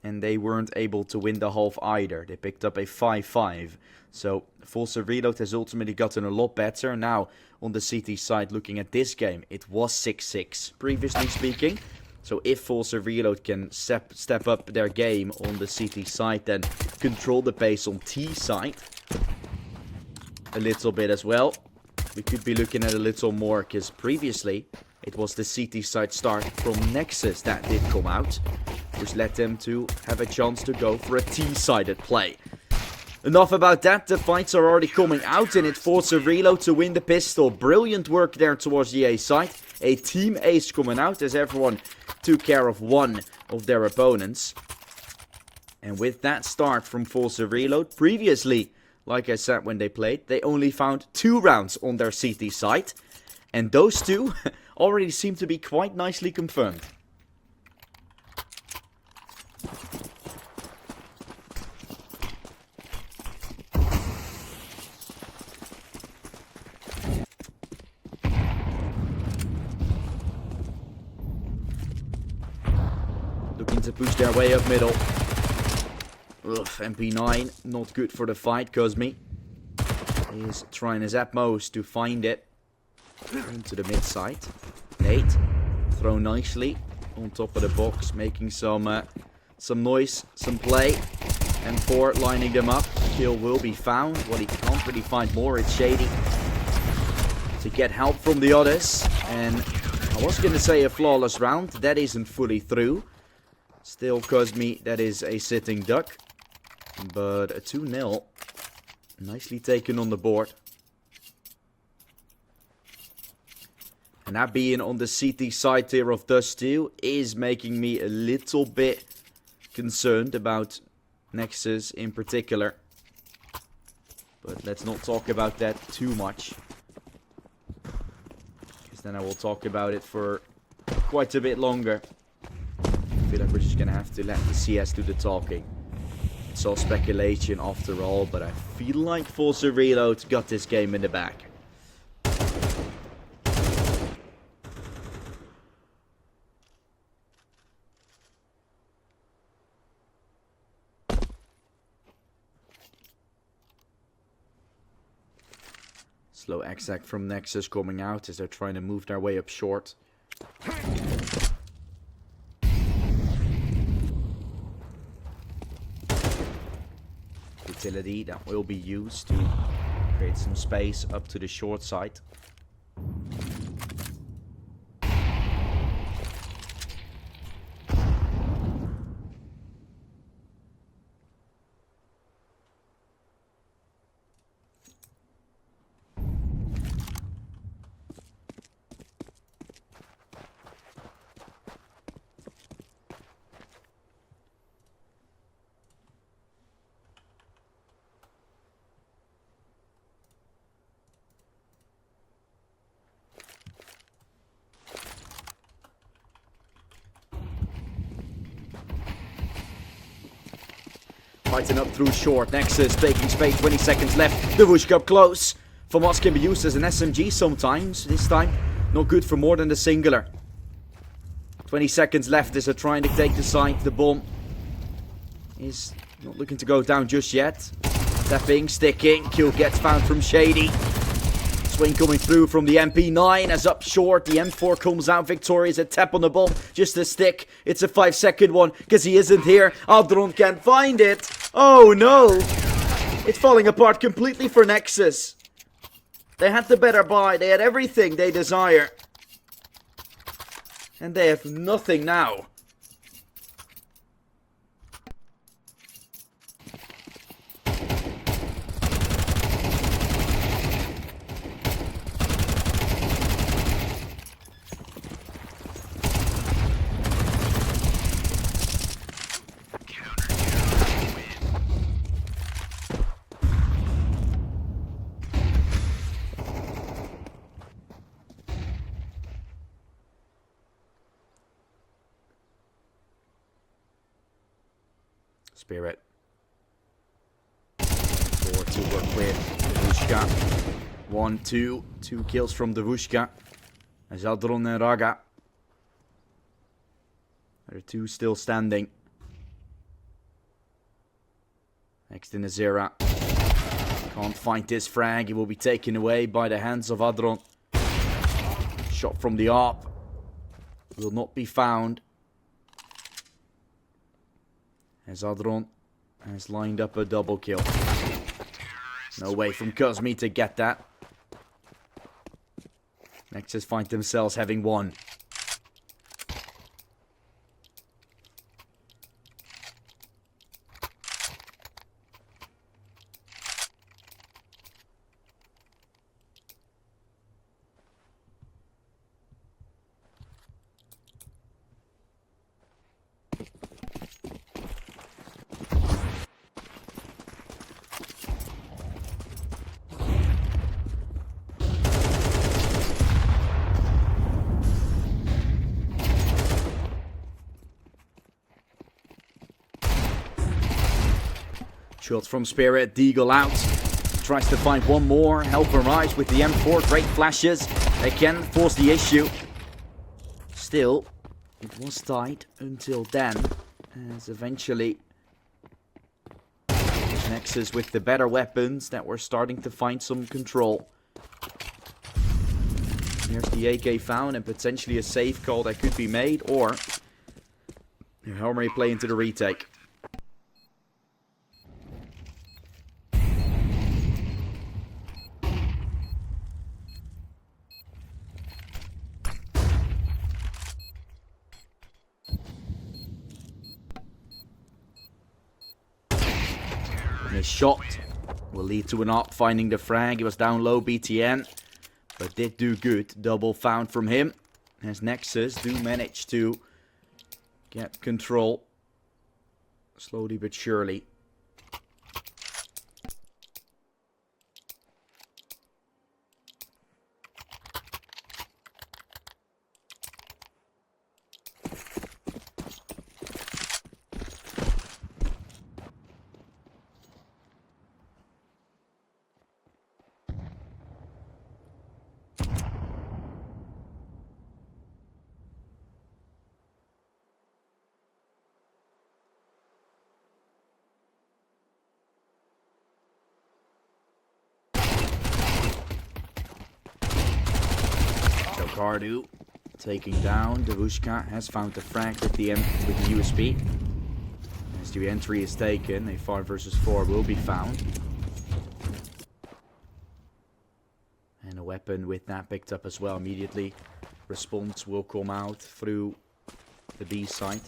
And they weren't able to win the half either. They picked up a 5-5. So FORZE Reload has ultimately gotten a lot better. Now on the CT side looking at this game. It was 6-6 previously speaking. So if FORZE Reload can step up their game on the CT side. Then control the pace on T side. A little bit as well. We could be looking at a little more, because previously it was the CT side start from Nexus that did come out, which led them to have a chance to go for a T-sided play. Enough about that, the fights are already coming out, and it's FORZE Reload to win the pistol. Brilliant work there towards the A side. A team ace coming out as everyone took care of one of their opponents. And with that start from FORZE Reload, previously, like I said when they played, they only found 2 rounds on their CT side. And those 2 already seem to be quite nicely confirmed. Looking to push their way up middle. Ugh, MP9, not good for the fight, Cosme. He is trying his utmost to find it. Into the mid side. Nate, thrown nicely on top of the box, making some noise, some play. M4 lining them up. Kill will be found. What he can't really find more, it's Shady. To get help from the others. And I was going to say a flawless round. That isn't fully through. Still, Cosme, that is a sitting duck. But a 2-0. Nicely taken on the board. And that being on the CT side tier of Dust 2 is making me a little bit concerned about Nexus in particular. But let's not talk about that too much. Because then I will talk about it for quite a bit longer. I feel like we're just going to have to let the CS do the talking. It's all speculation after all, but I feel like FORZE Reload got this game in the bag. Slow exact from Nexus coming out as they're trying to move their way up short. Utility that will be used to create some space up to the short side. Fighting up through short. Nexus taking space. 20 seconds left. Davushka up close. FORZE can be used as an SMG sometimes. This time, not good for more than the singular. 20 seconds left as they're trying to take the site. The bomb is not looking to go down just yet. Stepping, sticking. Kill gets found from Shady. Swing coming through from the MP9 as up short. The M4 comes out victorious. A tap on the bomb. Just a stick. It's a 5-second one because he isn't here. Adron can't find it. Oh no. It's falling apart completely for Nexus. They had the better buy. They had everything they desire. And they have nothing now. Spirit. 4 to work with Davushka. 1-2. 2 kills from Davushka. Adron and Raga. There are 2 still standing. Next in the Zera. Can't find this frag. It will be taken away by the hands of Adron. Shot from the ARP. Will not be found. As Adron has lined up a double kill. No way from Cosme to get that. Nexus find themselves having won. Shots from Spirit, Deagle out. Tries to find one more. Help arrives with the M4. Great flashes. They can force the issue. Still, it was tight until then. As eventually, Nexus with the better weapons that were starting to find some control. There's the AK found and potentially a safe call that could be made. Or Helmer play into the retake. His shot will lead to an ARP finding the frag. He was down low BTN, but did do good. Double found from him. As Nexus do manage to get control. Slowly but surely. Cardu taking down. Davushka has found the frag with the USB. As the entry is taken, a 5 versus 4 will be found. And a weapon with that picked up as well immediately. Response will come out through the B site.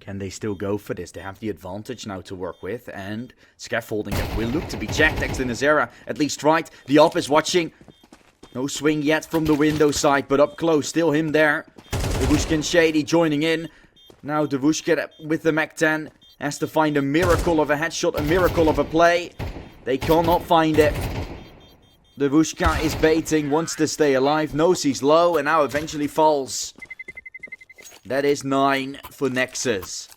Can they still go for this? They have the advantage now to work with, and scaffolding that will look to be checked. Next in Azera, at least right. The op is watching. No swing yet from the window side, but up close, still him there. Devushka and Shady joining in. Now Devushka with the Mach 10 has to find a miracle of a headshot, a miracle of a play. They cannot find it. Devushka is baiting, wants to stay alive, knows he's low, and now eventually falls. That is 9 for Nexus.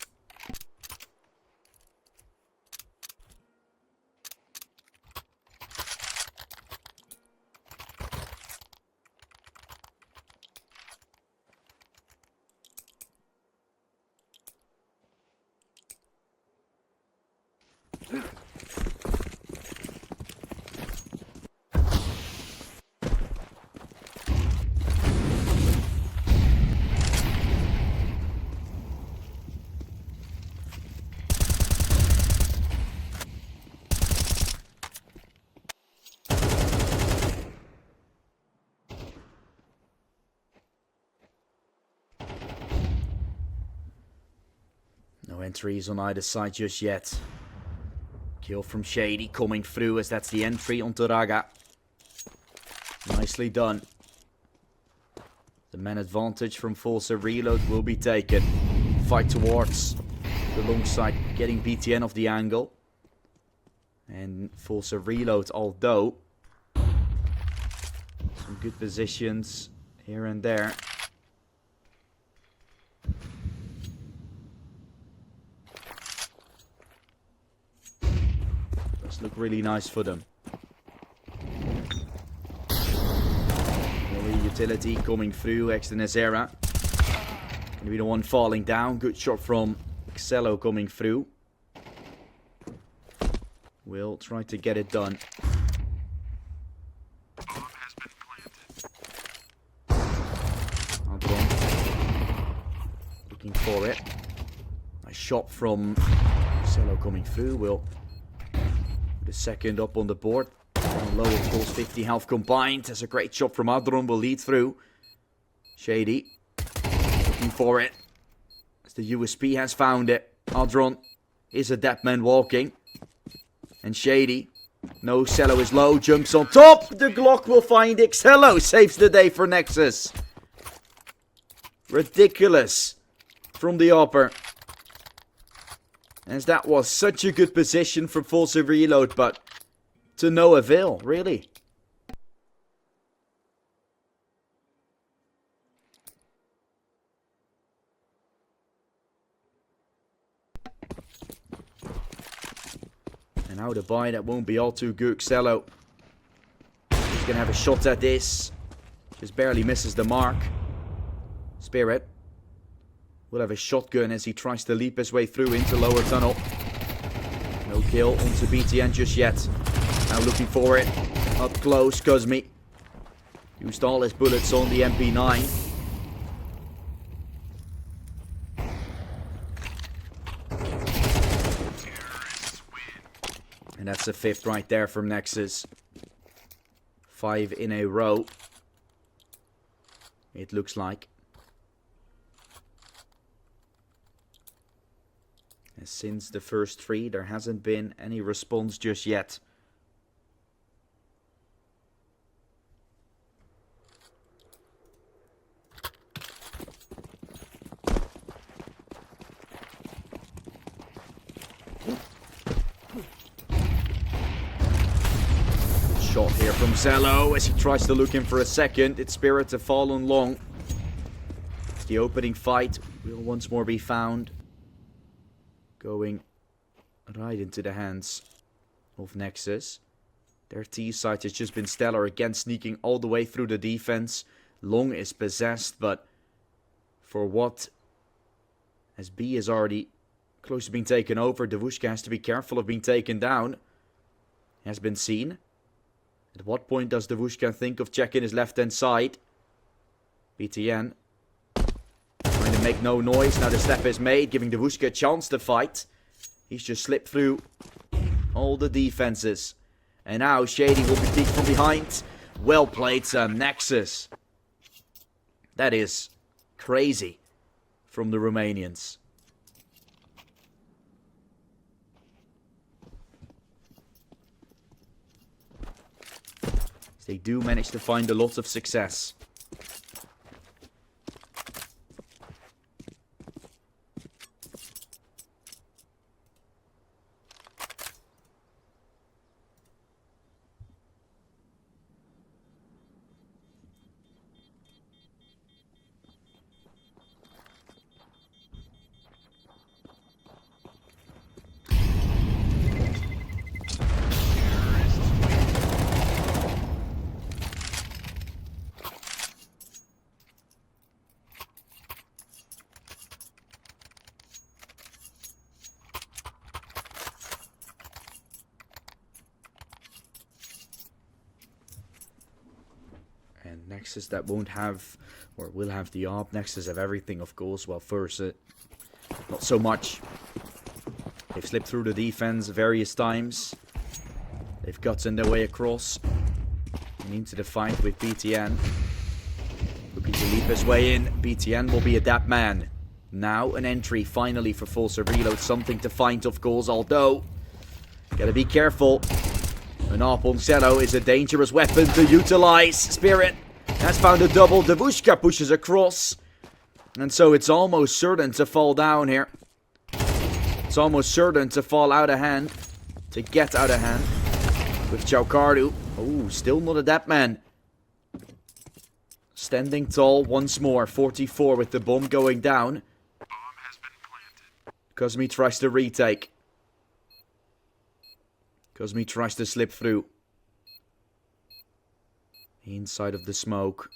No entries on either side just yet. Kill from Shady coming through as that's the entry onto Raga. Nicely done. The man advantage from FORZE reload will be taken. Fight towards the long side, getting BTN off the angle. And FORZE reload, although some good positions here and there. Does look really nice for them. Utility coming through, Extenezera. Gonna be the one falling down. Good shot from Xello coming through. Will try to get it done. Looking for it. Nice shot from Xello coming through. Will the second up on the board. Low, of course, 50 health combined. That's a great shot from Adron. Will lead through. Shady looking for it. As the USP has found it. Adron is a dead man walking. And Shady. No, Xello is low. Jumps on top. The Glock will find it. Xello saves the day for Nexus. Ridiculous. From the upper. As that was such a good position for FORZE reload, but to no avail, really. And now the buy, that won't be all too good. Xello is going to have a shot at this. Just barely misses the mark. Spirit will have a shotgun as he tries to leap his way through into lower tunnel. No kill onto BTN just yet. Now looking for it. Up close, Kuzmi. Used all his bullets on the MP9. And that's the 5th right there from Nexus. 5 in a row. It looks like. And since the first 3, there hasn't been any response just yet. Shot here from Xello as he tries to look in for a second. It's Spirit to fall on long. The opening fight will once more be found. Going right into the hands of Nexus. Their T side has just been stellar again, sneaking all the way through the defense. Long is possessed, but for what? As B is already close to being taken over, Devushka has to be careful of being taken down. Has been seen. At what point does Devushka think of checking his left-hand side? BTN trying to make no noise. Now the step is made, giving Devushka a chance to fight. He's just slipped through all the defenses. And now Shady will be peeked from behind. Well played, Nexus. That is crazy from the Romanians. They do manage to find a lot of success. And Nexus that won't have, or will have the ARP. Nexus have everything, of course. Well, FORZE, not so much. They've slipped through the defense various times. They've gotten their way across and into the fight with BTN. Looking to leap his way in. BTN will be a that man. Now an entry finally for FORZE Reload. Something to find, of course, although gotta be careful. An ARP on Cello is a dangerous weapon to utilize. Spirit has found a double. Devushka pushes across. And so it's almost certain to fall down here. It's almost certain to fall out of hand. To get out of hand. With Chaukardu. Oh, still not a dead man. Standing tall once more. 44 with the bomb going down. Bomb has been planted. Cosmi tries to retake. Cosmi tries to slip through. Inside of the smoke.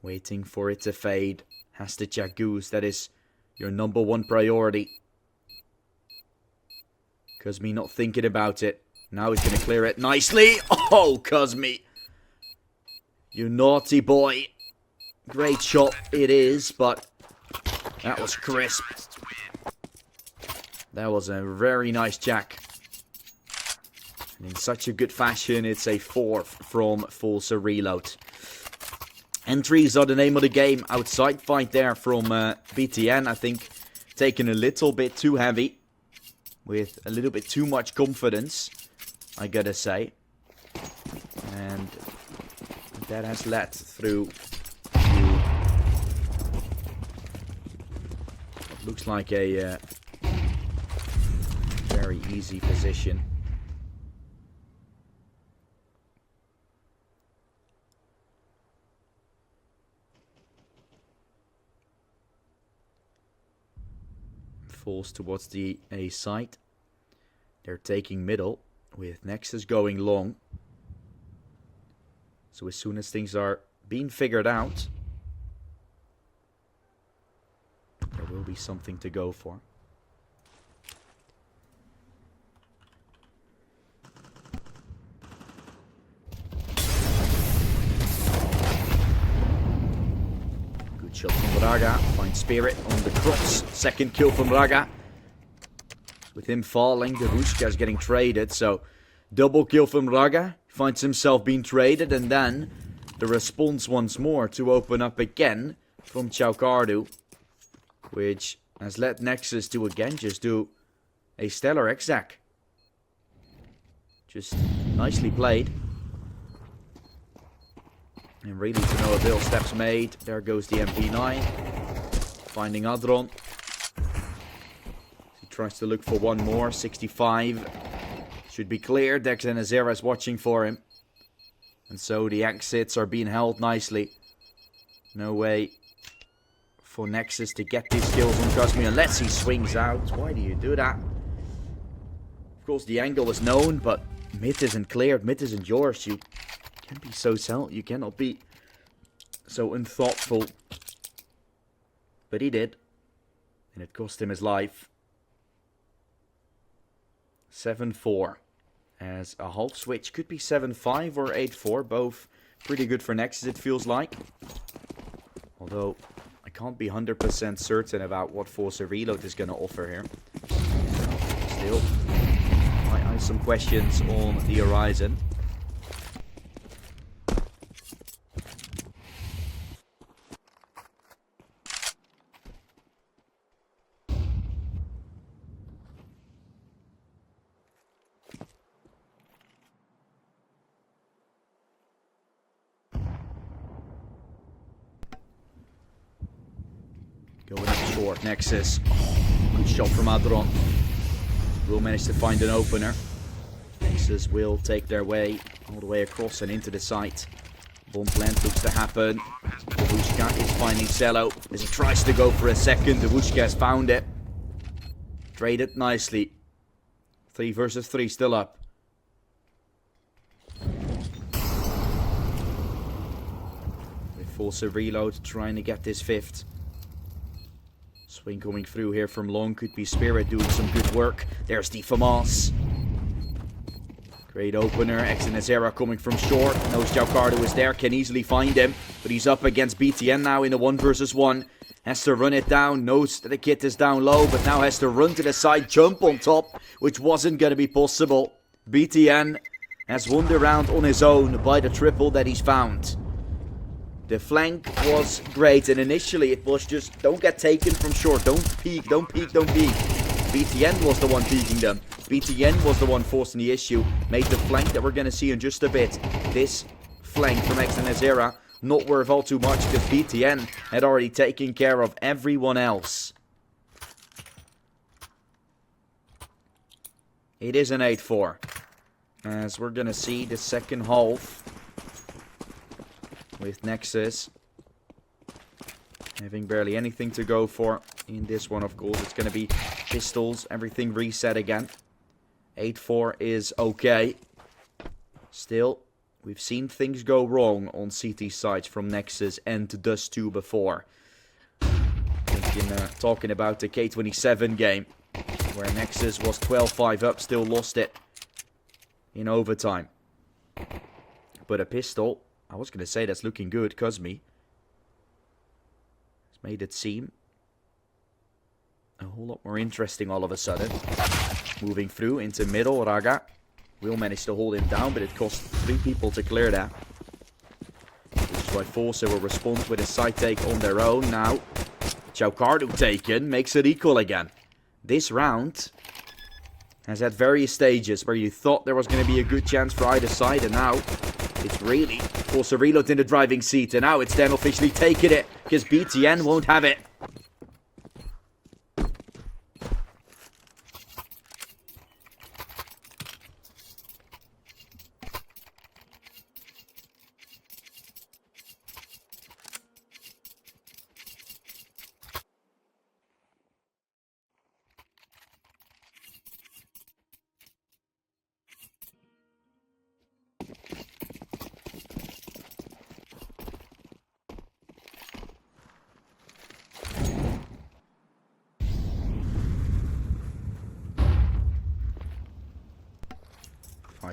Waiting for it to fade. Has to check Goose. That is your number one priority. Cosmi not thinking about it. Now he's going to clear it nicely. Oh, Cosmi. You naughty boy. Great shot it is, but that was crisp. That was a very nice jack. And in such a good fashion, it's a 4th from FORZE Reload. Entries are the name of the game. Outside fight there from BTN, I think, taken a little bit too heavy. With a little bit too much confidence, I gotta say. And that has led through to what looks like a very easy position. Falls towards the A site. They're taking middle with Nexus going long. So as soon as things are being figured out, there will be something to go for. Good shot from Braga. Finds Spirit on the cross. Second kill from Braga. With him falling, Devushka is getting traded. So double kill from Braga. Finds himself being traded. And then the response once more to open up again from Chaukardu. Which has led Nexus to again just do a stellar exec. Just nicely played. And really to no avail. Steps made. There goes the MP9. Finding Adron. He tries to look for one more. 65. Should be clear. Dex and Azera is watching for him. And so the exits are being held nicely. No way for Nexus to get these kills on Cosmi unless he swings out. Why do you do that? Of course the angle is known, but mid isn't cleared. Mid isn't yours. You can't be so you cannot be so unthoughtful. But he did. And it cost him his life. 7-4. As a half switch. Could be 7-5 or 8-4. Both pretty good for Nexus, it feels like. Although I can't be 100% certain about what FORZE Reload is going to offer here. Still, I have some questions on the horizon. Going up short. Nexus. Good shot from Adron. Will manage to find an opener. Nexus will take their way all the way across and into the site. Bomb plant looks to happen. Devushka is finding Cello as he tries to go for a second. Devushka has found it. Traded nicely. 3 versus 3 still up. With FORZE reload trying to get this 5th. Swing coming through here from long. Could be Spirit doing some good work. There's the FAMAS. Great opener. Exort coming from short. Knows Jalcardo is there. Can easily find him. But he's up against BTN now in a 1 versus 1. Has to run it down. Knows that the kit is down low. But now has to run to the side. Jump on top. Which wasn't going to be possible. BTN has won the round on his own by the triple that he's found. The flank was great, and initially it was just don't get taken from short, don't peek, don't peek, don't peek. BTN was the one peeking them. BTN was the one forcing the issue, made the flank that we're going to see in just a bit. This flank from Exort not worth all too much because BTN had already taken care of everyone else. It is an 8-4. As we're going to see the second half. With Nexus having barely anything to go for in this one, of course. It's going to be pistols, everything reset again. 8-4 is okay. Still, we've seen things go wrong on CT sides from Nexus and Dust 2 before. Talking about the K27 game, where Nexus was 12-5 up, still lost it in overtime. But a pistol, I was going to say that's looking good, Kuzmi. It's made it seem a whole lot more interesting all of a sudden. Moving through into middle, Raga will manage to hold him down, but it cost 3 people to clear that. Which is why FORZE will respond with a side take on their own. Now, Jalcardo taken, makes it equal again. This round has had various stages where you thought there was going to be a good chance for either side, and now it's really FORZE reload in the driving seat, and now it's them officially taking it because BTN won't have it.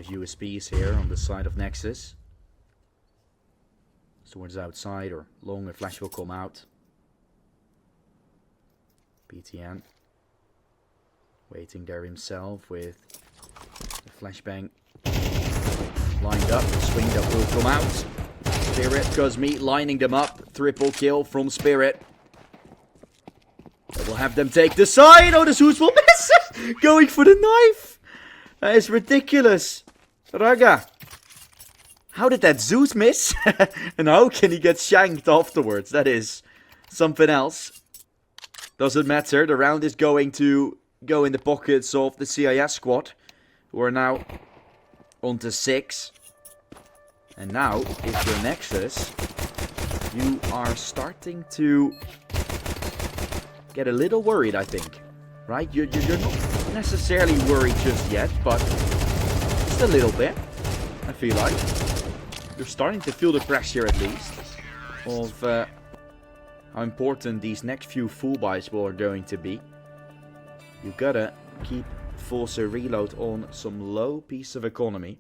USBs here on the side of Nexus. Towards outside or long, a flash will come out. BTN waiting there himself with the flashbang lined up. The swing that will come out. Spirit, Kuzmi lining them up. Triple kill from Spirit. That will have them take the side. Oh, the Zeus will miss it. Going for the knife. That is ridiculous. Raga, how did that Zeus miss? And how can he get shanked afterwards? That is something else. Doesn't matter. The round is going to go in the pockets of the CIS squad, who are now on to 6. And now, if you're Nexus, you are starting to get a little worried, I think. Right? You're not necessarily worried just yet, but a little bit, I feel like. You're starting to feel the pressure at least of how important these next few full buys are going to be. You gotta keep FORZE reload on some low piece of economy.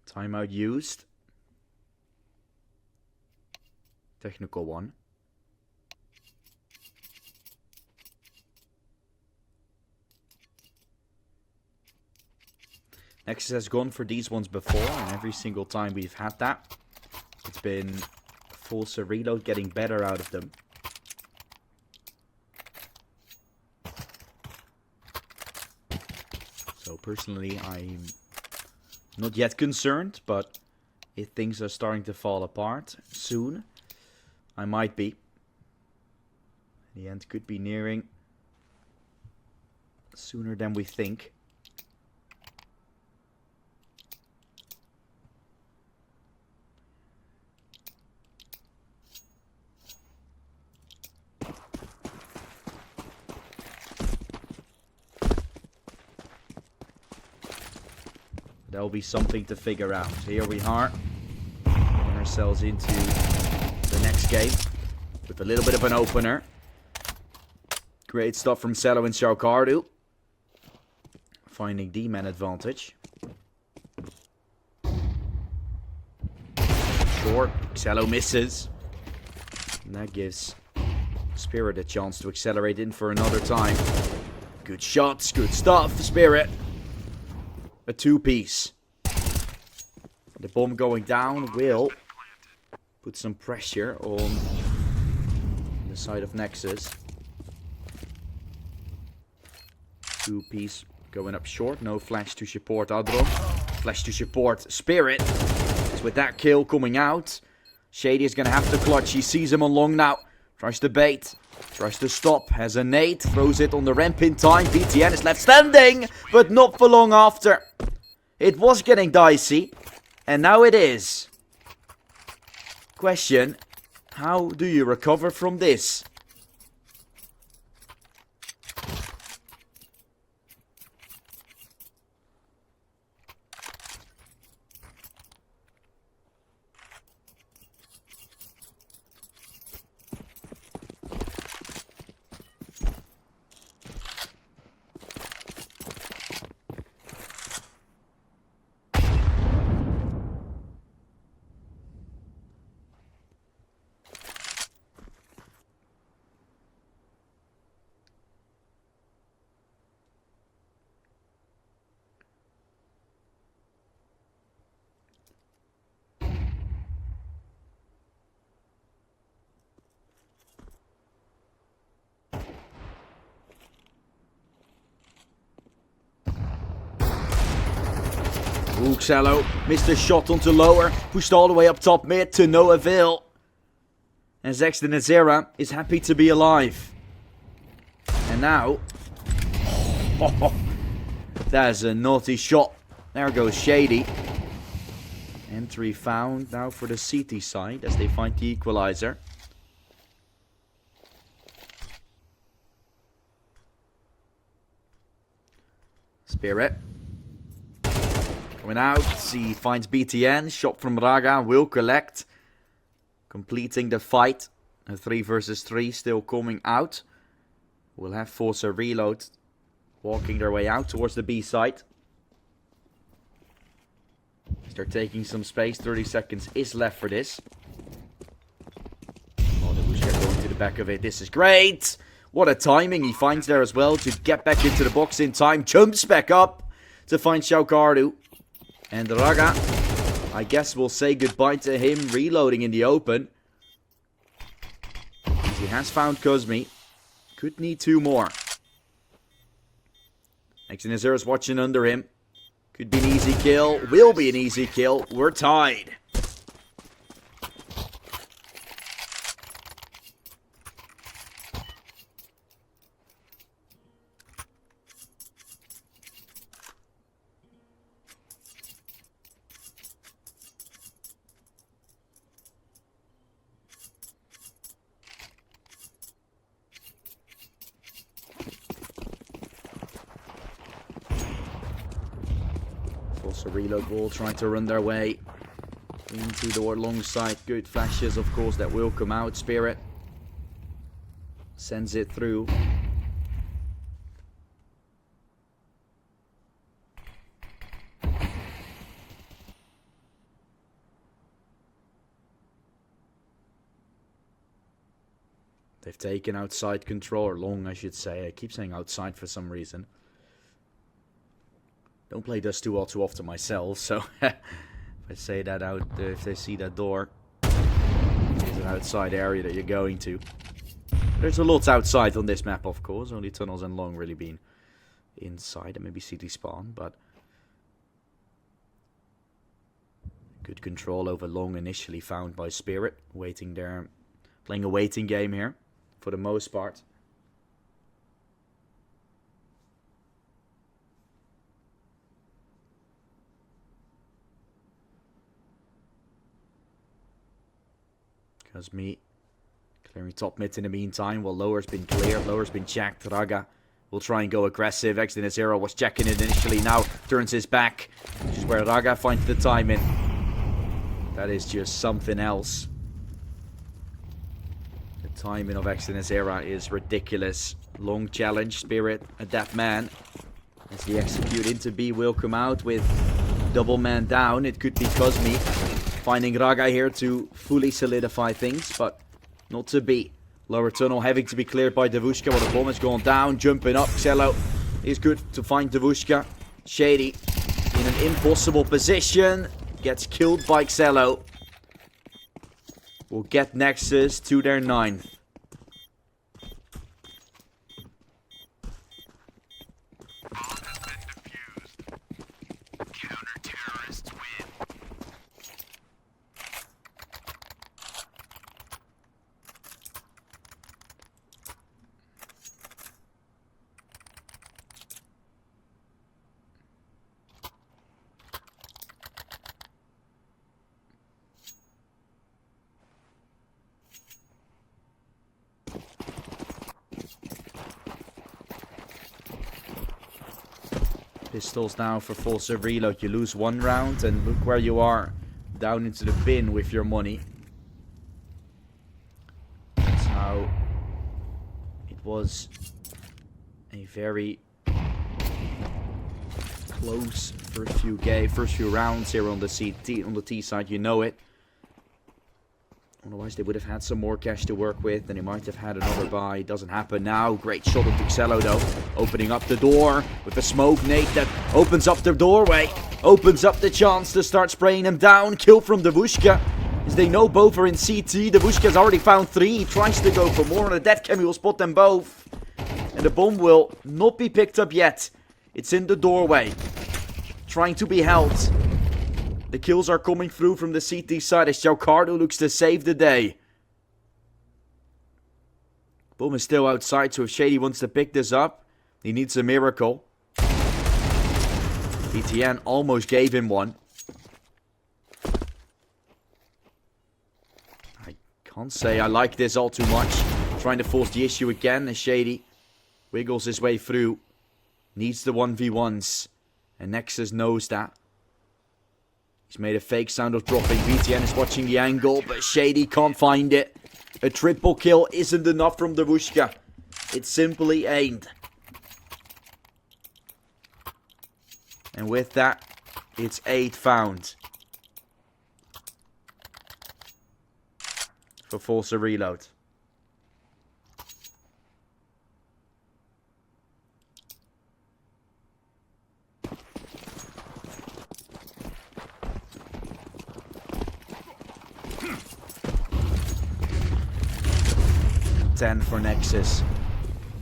Timeout used. Technical one. Nexus has gone for these ones before, and every single time we've had that, it's been FORZE reload getting better out of them. So personally, I'm not yet concerned, but if things are starting to fall apart soon, I might be. The end could be nearing sooner than we think. There'll be something to figure out. Here we are, getting ourselves into the next game with a little bit of an opener. Great stuff from Cello and Shaukardu. Finding D-man advantage. Short, Cello misses. And that gives Spirit a chance to accelerate in for another time. Good shots, good stuff, Spirit. A two-piece. The bomb going down will put some pressure on the side of Nexus. Two-piece going up short. No flash to support Adro. Flash to support Spirit. So with that kill coming out, Shady is going to have to clutch. He sees him on long now. Tries to bait. Tries to stop. Has a nade. Throws it on the ramp in time. BTN is left standing. But not for long after. It was getting dicey. And now it is. Question. How do you recover from this? Cello missed a shot onto lower, pushed all the way up top mid to no avail. And Zex the Nazera is happy to be alive. And now, that's a naughty shot. There goes Shady. Entry found now for the CT side as they find the equalizer. Spirit. Coming out, he finds BTN, shot from Raga, will collect. Completing the fight. A 3 versus 3 still coming out. We'll have FORZE reload. Walking their way out towards the B side. They're taking some space, 30 seconds is left for this. Oh, the Bushka going to the back of it, this is great! What a timing he finds there as well to get back into the box in time. Jumps back up to find Shaukardu. And Raga, I guess we'll say goodbye to him reloading in the open. He has found Kuzmi. Could need 2 more. Nexus is watching under him. Could be an easy kill. Will be an easy kill. We're tied. Also reload wall trying to run their way into the long side. Good flashes, of course, that will come out. Spirit sends it through. They've taken outside control, or long I should say. I keep saying outside for some reason. Don't play this too often myself, so if I say that out, if they see that door, it's an outside area that you're going to. There's a lot outside on this map, of course. Only tunnels and long really been inside, and maybe city spawn, but good control over long initially found by Spirit, waiting there, playing a waiting game here for the most part. Because me clearing top mid in the meantime, while lower's been cleared, lower's been checked. Raga will try and go aggressive. Exodus Zero was checking it initially, now turns his back, which is where Raga finds the time in. That is just something else. The timing of Exodus Era is ridiculous. Long challenge, Spirit, adapt man. As the execute into B will come out with double man down. It could be Cosme finding Raga here to fully solidify things, but not to be. Lower tunnel having to be cleared by Devushka while the bomb has gone down. Jumping up, Xello is good to find Devushka. Shady in an impossible position. Gets killed by Xello. Will get Nexus to their 9th. Counter-terrorists win. Pistols now for FORZE reload. You lose one round and look where you are. Down into the bin with your money. That's how it was a very close first few rounds here on the T side. You know it. Otherwise they would have had some more cash to work with, and they might have had another buy. Doesn't happen now. Great shot of Xello though. Opening up the door with the smoke nade that opens up the doorway. Opens up the chance to start spraying them down. Kill from Devushka. As they know both are in CT. Devushka's already found 3. He tries to go for more, and a death cam will spot them both. And the bomb will not be picked up yet. It's in the doorway. Trying to be held. The kills are coming through from the CT side as Jalcardo looks to save the day. Boom is still outside, so if Shady wants to pick this up, he needs a miracle. ETN almost gave him one. I can't say I like this all too much. Trying to force the issue again as Shady wiggles his way through. Needs the 1v1s. And Nexus knows that. He's made a fake sound of dropping. BTN is watching the angle, but Shady can't find it. A triple kill isn't enough from Devushka. It simply ain't. And with that, it's 8 found. For FORZE reload. $10 for Nexus.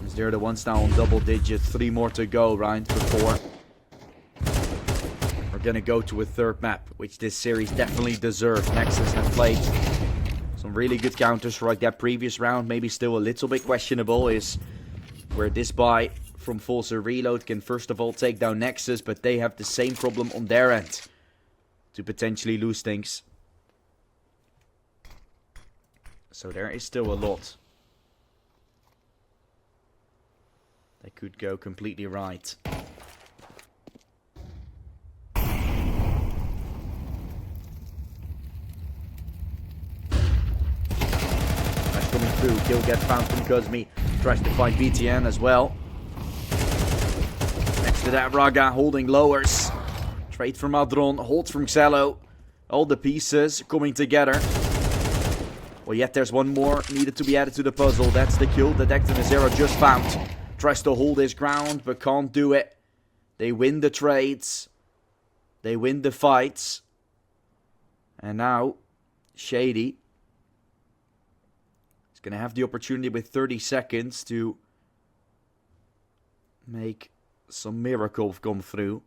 As they're the ones now on double digits. 3 more to go, round for 4. We're gonna go to a 3rd map, which this series definitely deserves. Nexus have played some really good counters like that previous round. Maybe still a little bit questionable is where this buy from FORZE reload can first of all take down Nexus, but they have the same problem on their end to potentially lose things. So there is still a lot that could go completely right. Flash coming through. Kill gets found from Cosme. Tries to find BTN as well. Next to that, Raga holding lowers. Trade from Adron. Holds from Xello. All the pieces coming together. Well, yet there's one more needed to be added to the puzzle. That's the kill Detective Zero just found. Tries to hold his ground, but can't do it. They win the trades. They win the fights. And now, Shady is going to have the opportunity with 30 seconds to make some miracle come through.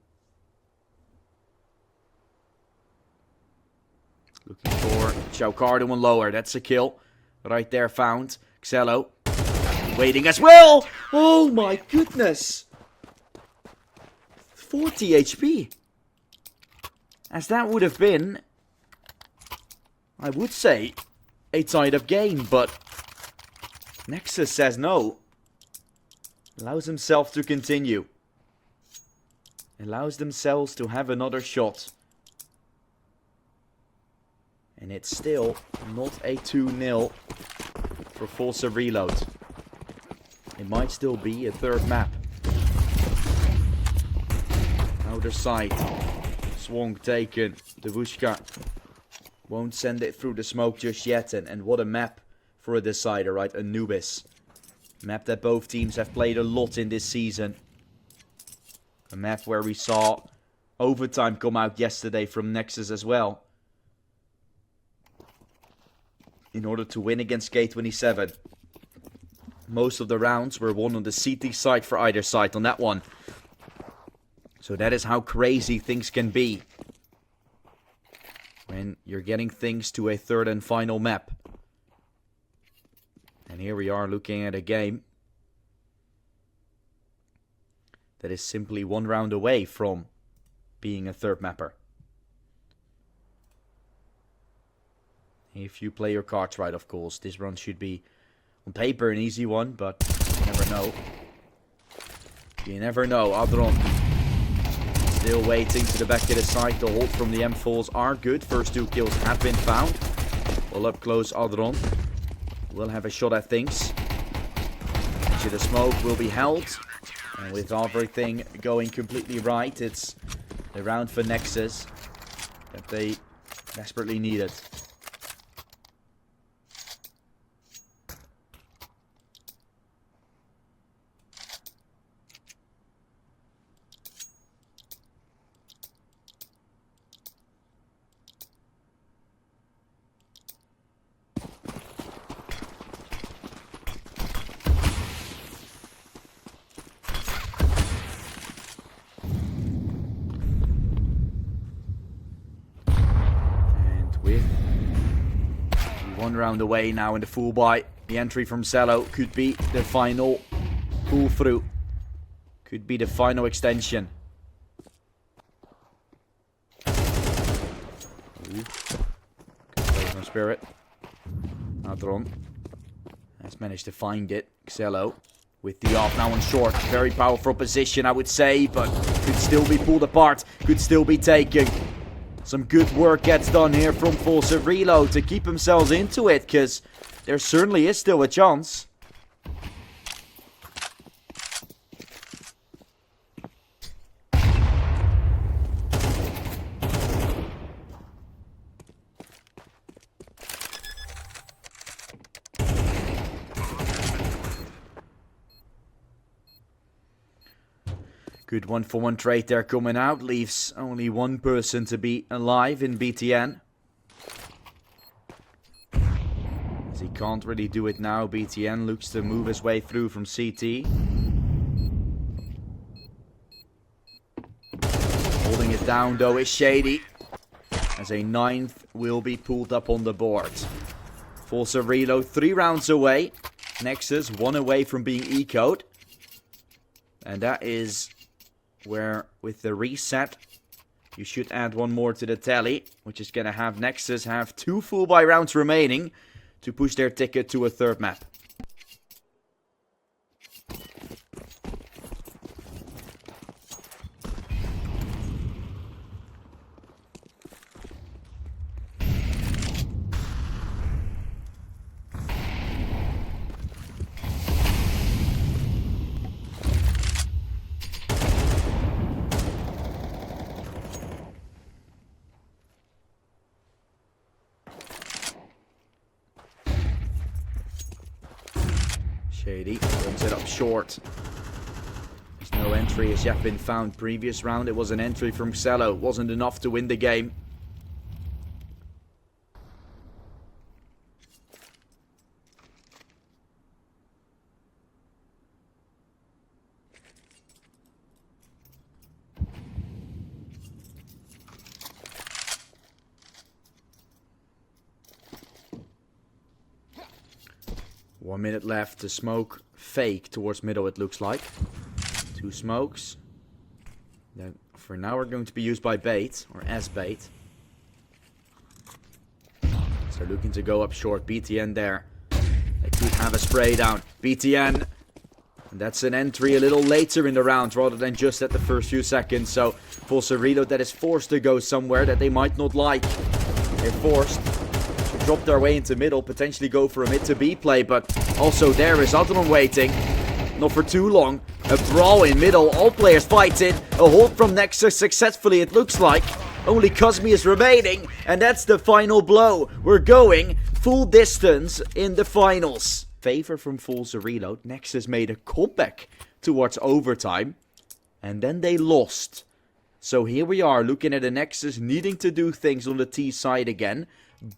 Looking for Chaucardo one lower. That's a kill. Right there found. Xello waiting as well. Oh my goodness. 40 HP. As that would have been, I would say, a tied up game. But Nexus says no. Allows himself to continue. Allows themselves to have another shot. And it's still not a 2-0 for FORZE Reload. It might still be a third map. Outer side. Swung taken. Devushka won't send it through the smoke just yet. And what a map for a decider, right? Anubis. Map that both teams have played a lot in this season. A map where we saw overtime come out yesterday from Nexus as well. In order to win against K27. Most of the rounds were won on the CT side for either side on that one. So that is how crazy things can be. When you're getting things to a third and final map. And here we are looking at a game that is simply one round away from being a third mapper. If you play your cards right, of course, this run should be, on paper, an easy one, but you never know. You never know. Adron still waiting to the back of the side. The hold from the M4s are good. First 2 kills have been found. Well, up close, Adron will have a shot at things. Actually, the smoke will be held. And with everything going completely right, it's the round for Nexus that they desperately needed. One round away now in the full buy. The entry from Xello could be the final pull through. Could be the final extension. Good play from Spirit. Adron has managed to find it. Xello with the off now on short. Very powerful position, I would say, but could still be pulled apart. Could still be taken. Some good work gets done here from FORZE Reload to keep themselves into it, because there certainly is still a chance. Good 1-for-1 trade there coming out. Leaves only one person to be alive in BTN. As he can't really do it now, BTN looks to move his way through from CT. Holding it down though is Shady. As a 9th will be pulled up on the board. FORZE Reload 3 rounds away. Nexus 1 away from being eco'd. And that is where, with the reset, you should add one more to the tally, which is going to have Nexus have 2 full buy rounds remaining to push their ticket to a third map. Shady brings it up short. There's no entry has yet been found. Previous round it was an entry from Xello. Wasn't enough to win the game. One minute left. The smoke fake towards middle, it looks like. 2 smokes. That for now are going to be used by bait, or as bait. So looking to go up short. BTN there. They could have a spray down. BTN. And that's an entry a little later in the round rather than just at the first few seconds. So FORZE reload that is forced to go somewhere that they might not like. They're forced to drop their way into middle, potentially go for a mid to B play, but also there is Adron waiting. Not for too long. A brawl in middle, all players fighting. A hold from Nexus successfully, it looks like. Only Cosme is remaining, and that's the final blow. We're going full distance in the finals. Favor from FORZE reload. Nexus made a comeback towards overtime, and then they lost. So here we are, looking at the Nexus needing to do things on the T side again,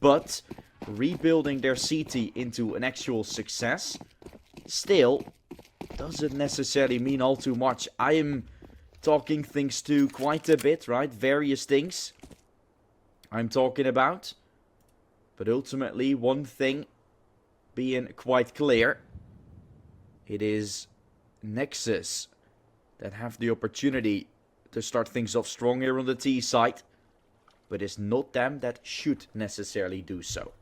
but rebuilding their CT into an actual success. Still, doesn't necessarily mean all too much. I am talking things to quite a bit, right? Various things I'm talking about. But ultimately, one thing being quite clear. It is Nexus that have the opportunity to start things off strong here on the T side. But it's not them that should necessarily do so.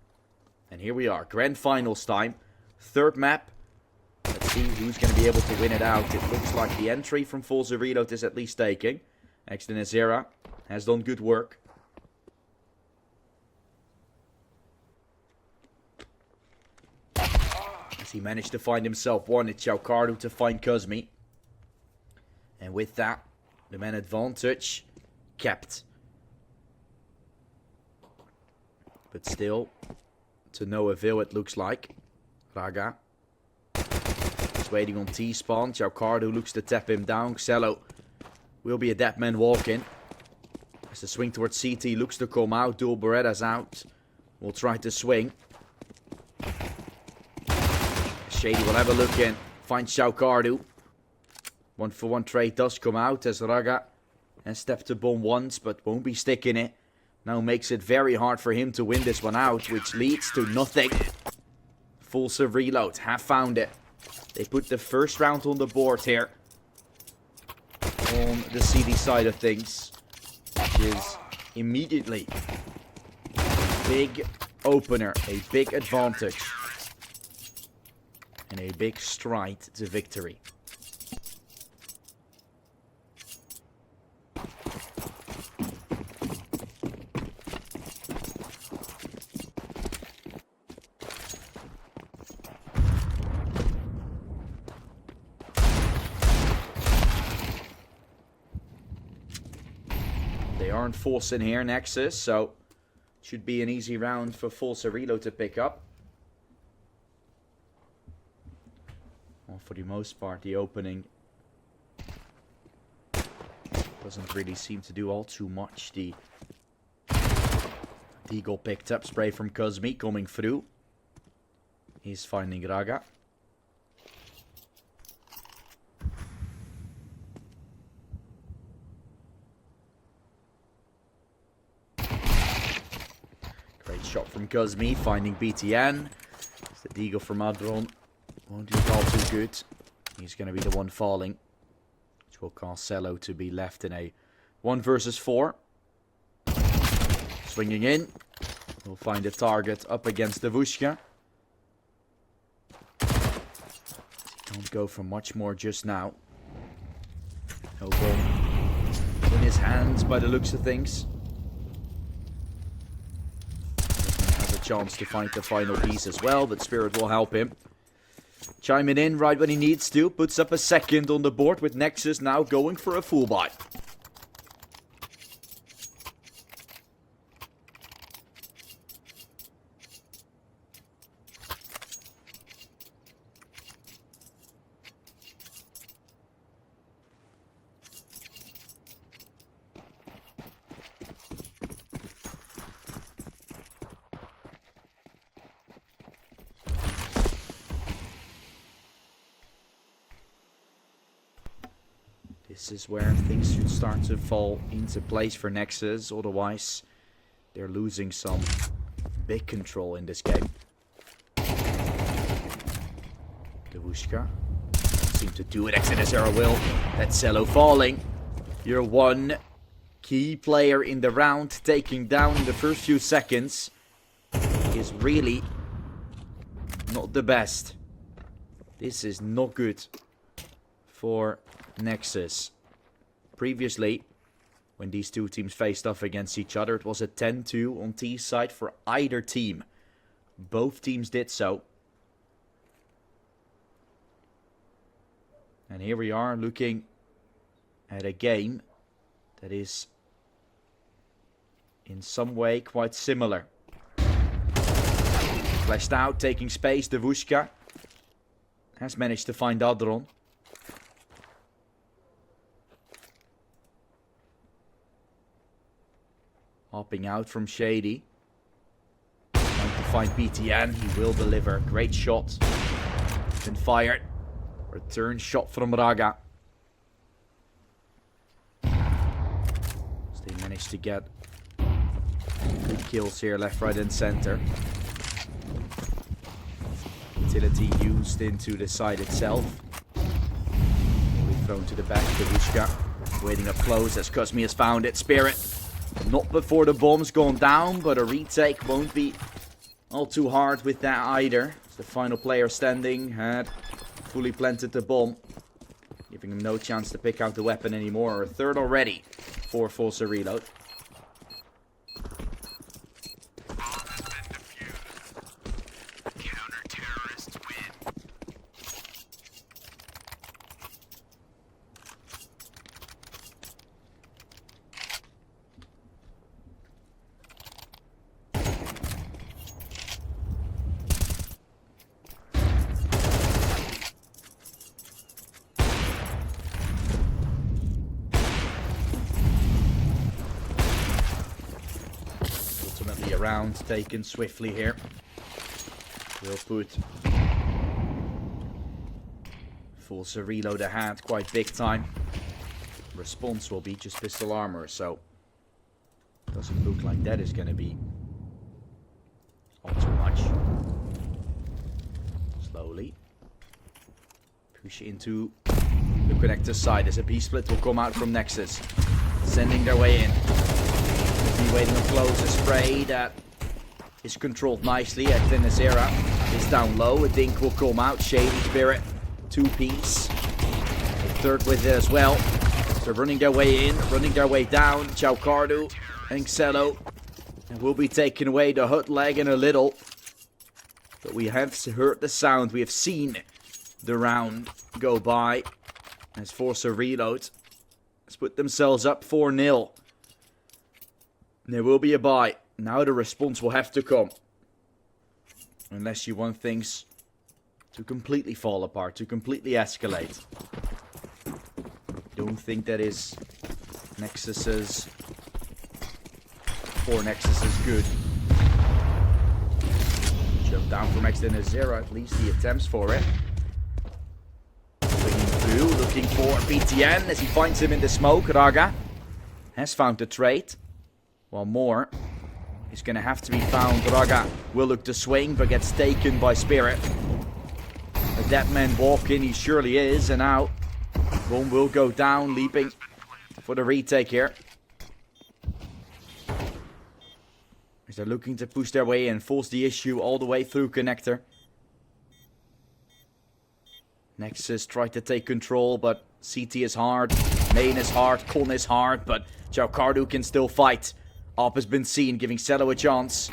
And here we are, grand finals time. 3rd map. Let's see who's going to be able to win it out. It looks like the entry from FORZE reload is at least taking. Exton Azera has done good work. As he managed to find himself one, it's Xiaocardo to find Cosme. And with that, the man advantage kept. But still, to no avail it looks like. Raga is waiting on T-spawn. Xiaocardo looks to tap him down. Xello will be a dead man walking. As the swing towards CT looks to come out. Dual Beretta's out. Will try to swing. Shady will have a look in. Finds Xiaocardo. 1-for-1 trade does come out as Raga has stepped to bomb once, but won't be sticking it. Now makes it very hard for him to win this one out, which leads to nothing. FORZE reload have found it. They put the first round on the board here. On the CD side of things. Which is immediately a big opener, a big advantage. And a big stride to victory. They aren't forcing here, Nexus, so should be an easy round for FORZE reload to pick up. Well, for the most part, the opening doesn't really seem to do all too much. The Deagle picked up, spray from Cosme coming through. He's finding Raga. Great shot from Cosme, finding BTN. It's the Deagle from Adron. Won't do it all too good. He's going to be the one falling. Which will cause Xello to be left in a 1 versus 4. Swinging in. We'll find a target up against the Vushka. Don't go for much more just now. No ball in his hands by the looks of things. Has a chance to find the final piece as well, but Spirit will help him. Chiming in right when he needs to. Puts up a second on the board with Nexus now going for a full buy. This is where things should start to fall into place for Nexus. Otherwise, they're losing some big control in this game. Devushka seem to do it. Exort will. That's Cello falling. Your one key player in the round, taking down in the first few seconds, is really not the best. This is not good for Nexus. Previously, when these two teams faced off against each other, it was a 10-2 on T side for either team. Both teams did so. And here we are looking at a game that is in some way quite similar. Flashed out, taking space. Devushka has managed to find Adron. Hopping out from Shady. Trying to find BTN. He will deliver. Great shot. Been fired. Return shot from Raga. So they managed to get good kills here, left, right, and center. Utility used into the side itself. We've thrown to the back. Devushka waiting up close as Cosmi has found it. Spirit. Not before the bomb's gone down, but a retake won't be all too hard with that either. As the final player standing had fully planted the bomb, giving him no chance to pick out the weapon anymore. A third already for FORZE reload. Round taken swiftly here. We'll put FORZE reload ahead quite big time. Response will be just pistol armor, so doesn't look like that is going to be all too much. Slowly push into the connector side as a B-split will come out from Nexus, sending their way in. Waiting up close, a spray that is controlled nicely. Exort is down low. A dink will come out. Shady Spirit, 2-piece. A third with it as well. They're running their way in, running their way down. Chaucardo and Cello. And will be taking away the HUD lag in a little. But we have heard the sound. We have seen the round go by. As FORZE reload has put themselves up 4-0. There will be a buy. Now the response will have to come. Unless you want things to completely fall apart, to completely escalate. Don't think that is Nexus's... for Nexus's good. Jump down from Exort, at least the attempts for it. Swinging through, looking for BTN as he finds him in the smoke. Raga has found the trade. While more is going to have to be found. Raga will look to swing, but gets taken by Spirit. A dead man walking, he surely is. And now, bomb will go down, leaping for the retake here. As they're looking to push their way in, force the issue all the way through connector. Nexus tried to take control, but CT is hard. Main is hard, Con is hard, but Chaucardo can still fight. Op has been seen, giving Cello a chance.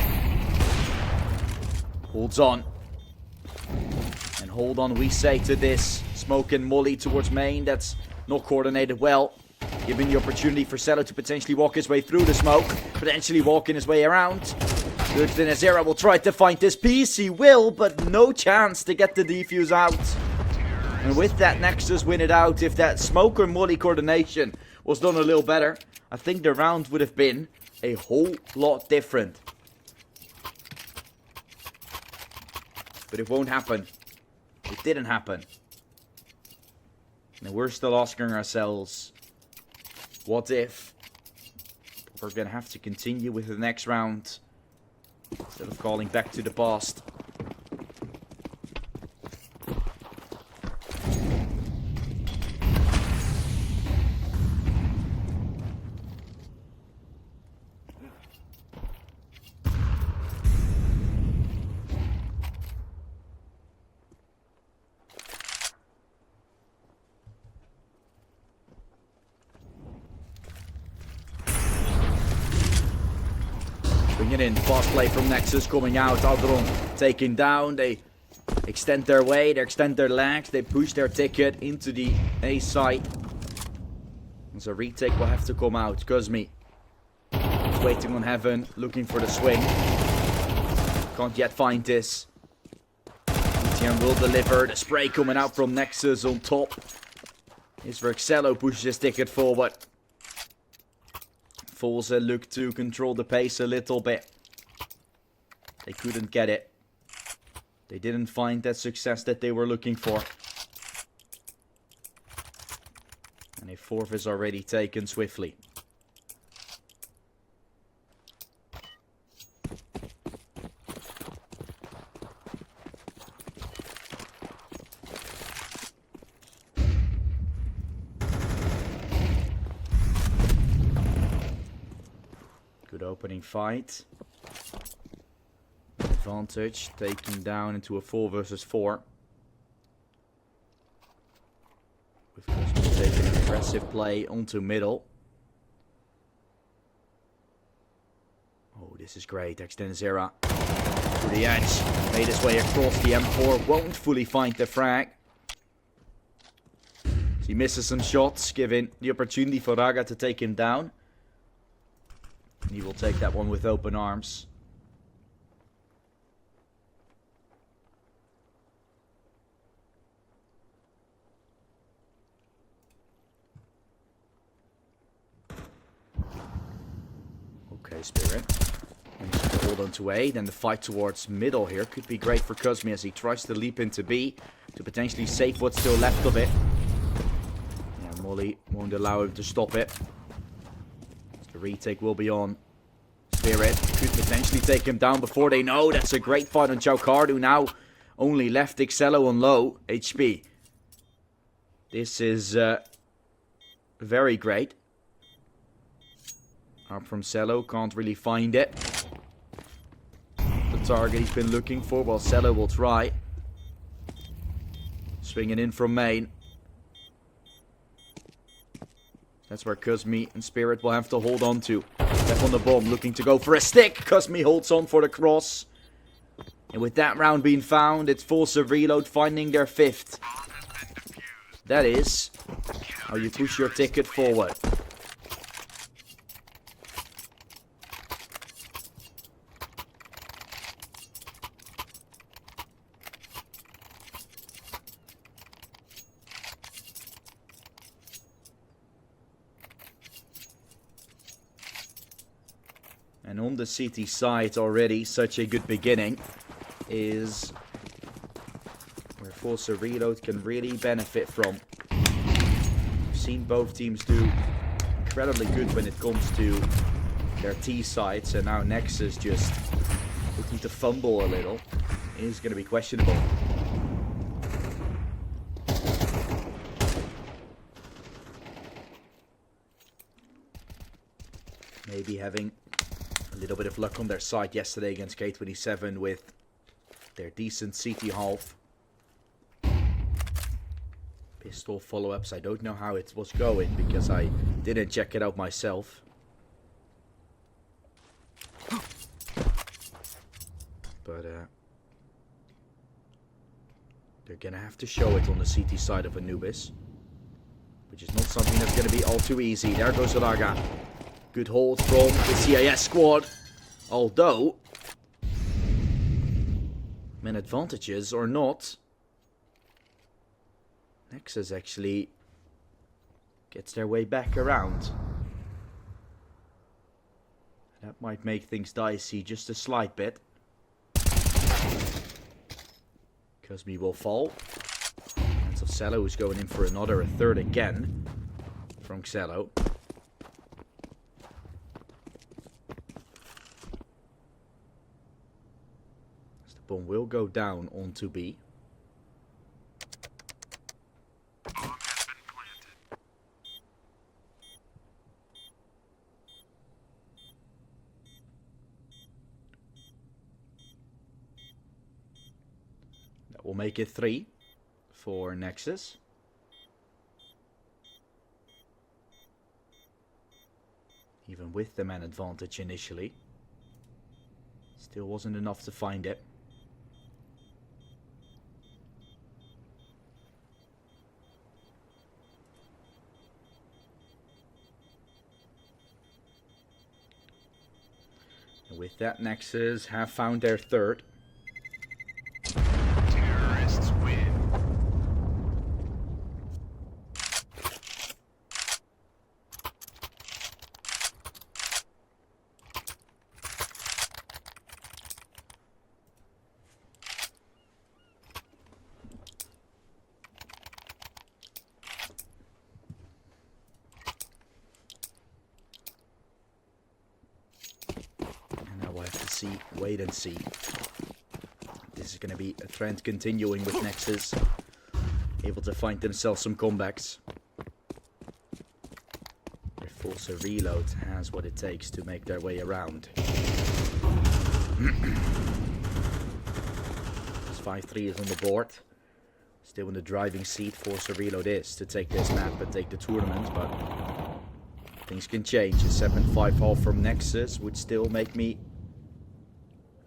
Holds on. And hold on, we say to this. Smoke and molly towards main. That's not coordinated well. Giving the opportunity for Cello to potentially walk his way through the smoke. Potentially walking his way around. Exort will try to find this piece. He will, but no chance to get the defuse out. And with that, Nexus win it out. If that smoke or molly coordination was done a little better, I think the round would have been a whole lot different. But it won't happen. It didn't happen. And we're still asking ourselves, What if we're gonna have to continue with the next round instead of calling back to the past? Bring it in, fast play from Nexus coming out, Aldron taken down, they extend their way, they extend their legs, they push their ticket into the A side. And so retake will have to come out, Kuzmi is waiting on heaven, looking for the swing. Can't yet find this. ETM will deliver, the spray coming out from Nexus on top. Is where Xello pushes his ticket forward. FORZE look to control the pace a little bit. They couldn't get it. They didn't find that success that they were looking for. And a fourth is already taken swiftly. Good opening fight. Advantage taken down into a 4 versus 4. With Cosmo taking an aggressive play onto middle. Oh, this is great. Extends Zera to the edge. Made his way across the M4. Won't fully find the frag. So he misses some shots, giving the opportunity for Raga to take him down. He will take that one with open arms. Okay, Spirit. Manages to hold on to A. Then the fight towards middle here could be great for Kuzmi as he tries to leap into B to potentially save what's still left of it. Yeah, Molly won't allow him to stop it. The retake will be on. Spirit could potentially take him down before they know. That's a great fight on Chaukard, who now only left Xello on low HP. This is very great. Up from Xello, can't really find it. The target he's been looking for, well, Xello will try. Swinging in from main. That's where Kuzmi and Spirit will have to hold on to. Step on the bomb, looking to go for a stick. Kuzmi holds on for the cross. And with that round being found, it's FORZE Reload finding their 5th. That is how you push your ticket forward. And on the CT side already, such a good beginning is where FORZE Reload can really benefit from. We've seen both teams do incredibly good when it comes to their T sides, and now Nexus just looking to fumble a little. It is going to be questionable. Maybe having a little bit of luck on their side yesterday against K27 with their decent CT half. Pistol follow-ups, I don't know how it was going because I didn't check it out myself. But they're gonna have to show it on the CT side of Anubis, which is not something that's gonna be all too easy. There goes Raga. Good hold from the CIS squad. Although, men advantages or not, Nexus actually gets their way back around. That might make things dicey just a slight bit. Kuzmi will fall. And so Xello is going in for a third again from Xello. bomb will go down onto B. Bomb has been planted. That will make it 3 for Nexus. Even with the man advantage initially. Still wasn't enough to find it. And with that, Nexus have found their third. Terrorists win. Wait and see. This is going to be a trend continuing with Nexus. Able to find themselves some comebacks. Their FORZE reload has what it takes to make their way around. This 5-3 is on the board. Still in the driving seat. FORZE reload is to take this map and take the tournament, but things can change. A 7-5 haul from Nexus would still make me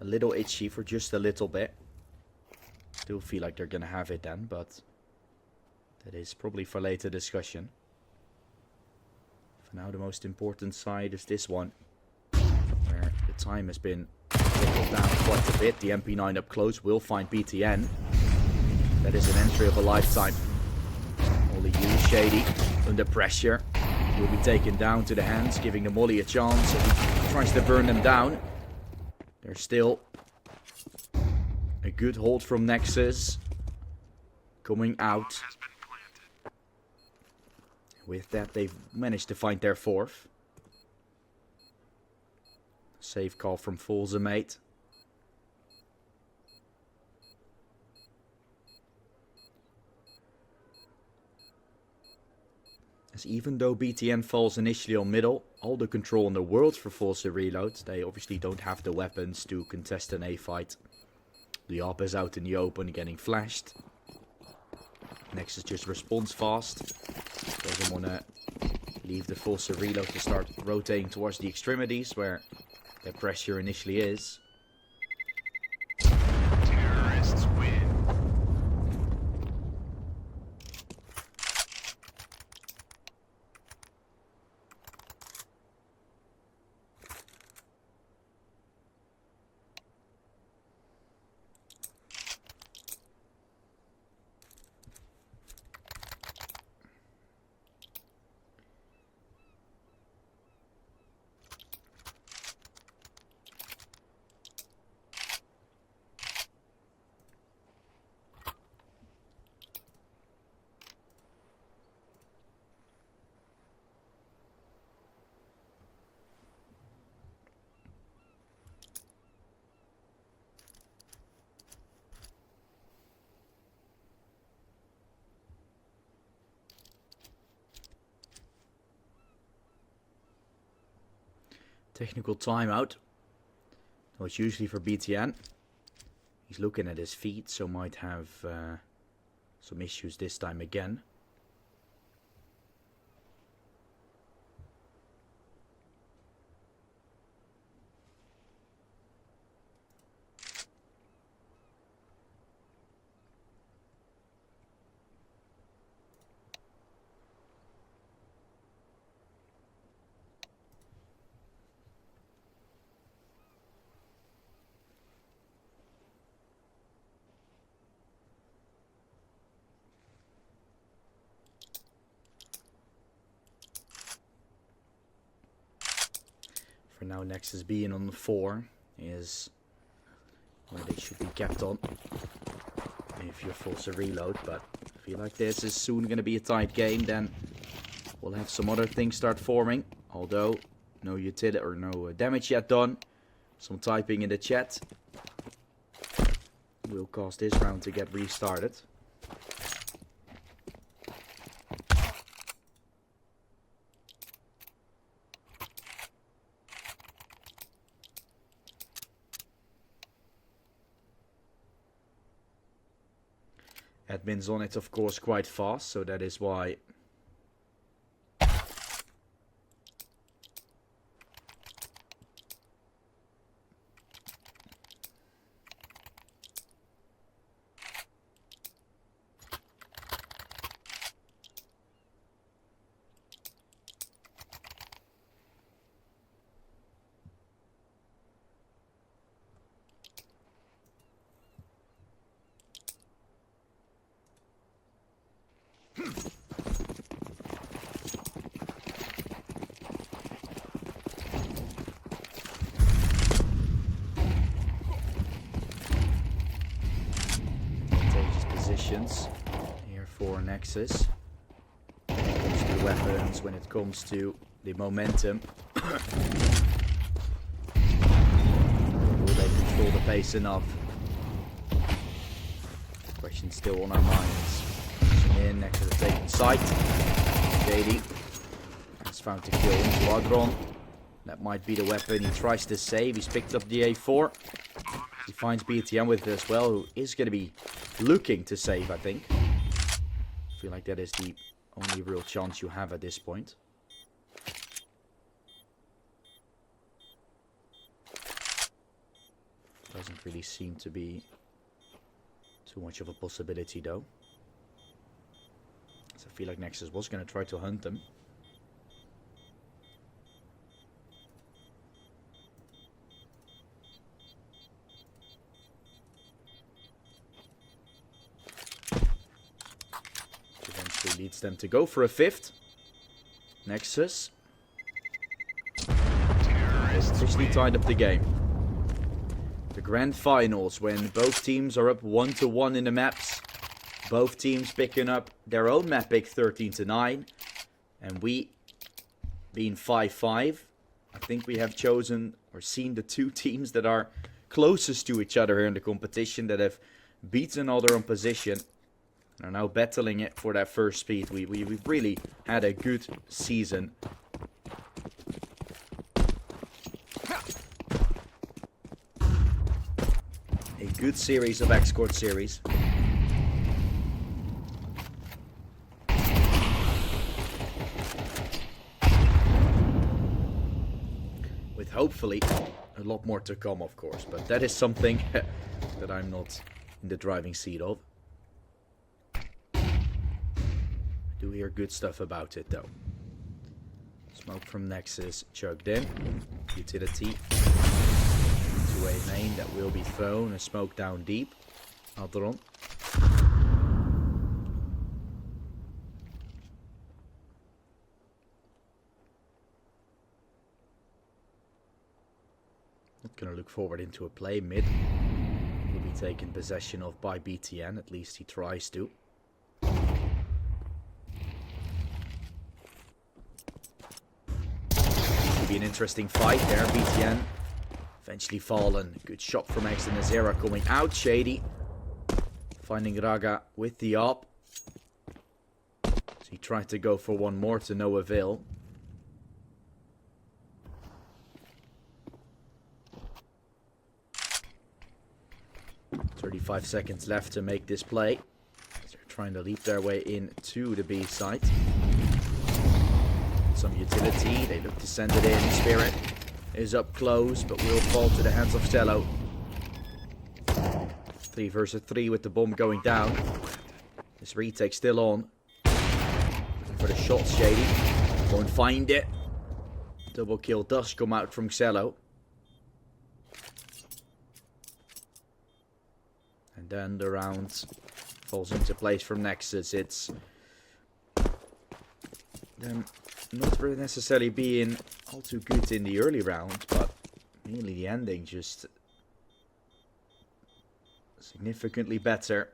a little itchy for just a little bit. Still feel like they're gonna have it then, but that is probably for later discussion. For now, the most important side is this one, where the time has been whittled down quite a bit. The MP9 up close will find BTN. That is an entry of a lifetime. Only you, Shady, under pressure, will be taken down to the hands, giving the Molly a chance, and he tries to burn them down. There's still a good hold from Nexus coming out. With that, they've managed to find their fourth. Safe call from FORZE, mate. As even though BTN falls initially on middle, all the control in the world for FORZE reloads. They obviously don't have the weapons to contest an A fight. The op is out in the open, getting flashed. Nexus just responds fast. Doesn't want to leave the FORZE reload to start rotating towards the extremities where the pressure initially is. Terrorists win. Technical timeout. Well, it's usually for BTN. He's looking at his feet, so might have some issues this time again. For now, Nexus being on the 4 is where they should be kept on. If you're forced to reload, but I feel like this is soon going to be a tight game, then we'll have some other things start forming. Although, no utility or no damage yet done. Some typing in the chat. will cause this round to get restarted. Admin's on it, of course, quite fast, so that is why here for Nexus. When it comes to the weapons, when it comes to the momentum. Will they control the pace enough? Question still on our minds. In, Nexus has taken sight. JD has found to kill Squadron. That might be the weapon. He tries to save. He's picked up the A4. He finds BTN with it as well, who is going to be looking to save, I think. I feel like that is the only real chance you have at this point. Doesn't really seem to be too much of a possibility though. So I feel like Nexus was going to try to hunt them. Leads them to go for a fifth. Nexus has officially tied up the game. The grand finals, when both teams are up 1-1 in the maps. Both teams picking up their own map pick 13-9. And we being 5-5. I think we have chosen or seen the two teams that are closest to each other here in the competition, that have beaten other on position. Are now battling it for that first speed. We've really had a good season. A good series of Exort series. With hopefully a lot more to come, of course. But that is something that I'm not in the driving seat of. Do hear good stuff about it though. Smoke from Nexus chugged in. Utility to a main that will be thrown. A smoke down deep. Aldron. Not gonna look forward into a play. Mid will be taken possession of by BTN. At least he tries to. Be an interesting fight there. BTN eventually fallen. Good shot from X and Azera coming out. Shady finding Raga with the op. So he tried to go for one more to no avail. "35 seconds left to make this play. They're trying to leap their way into the B site. Some utility, they look to send it in. Spirit is up close, but will fall to the hands of Cello. 3 versus 3 with the bomb going down. This retake still on. Looking for the shots, Shady. Won't find it. Double kill does come out from Cello. And then the round falls into place from Nexus. It's them not really necessarily being all too good in the early round, but mainly the ending just significantly better.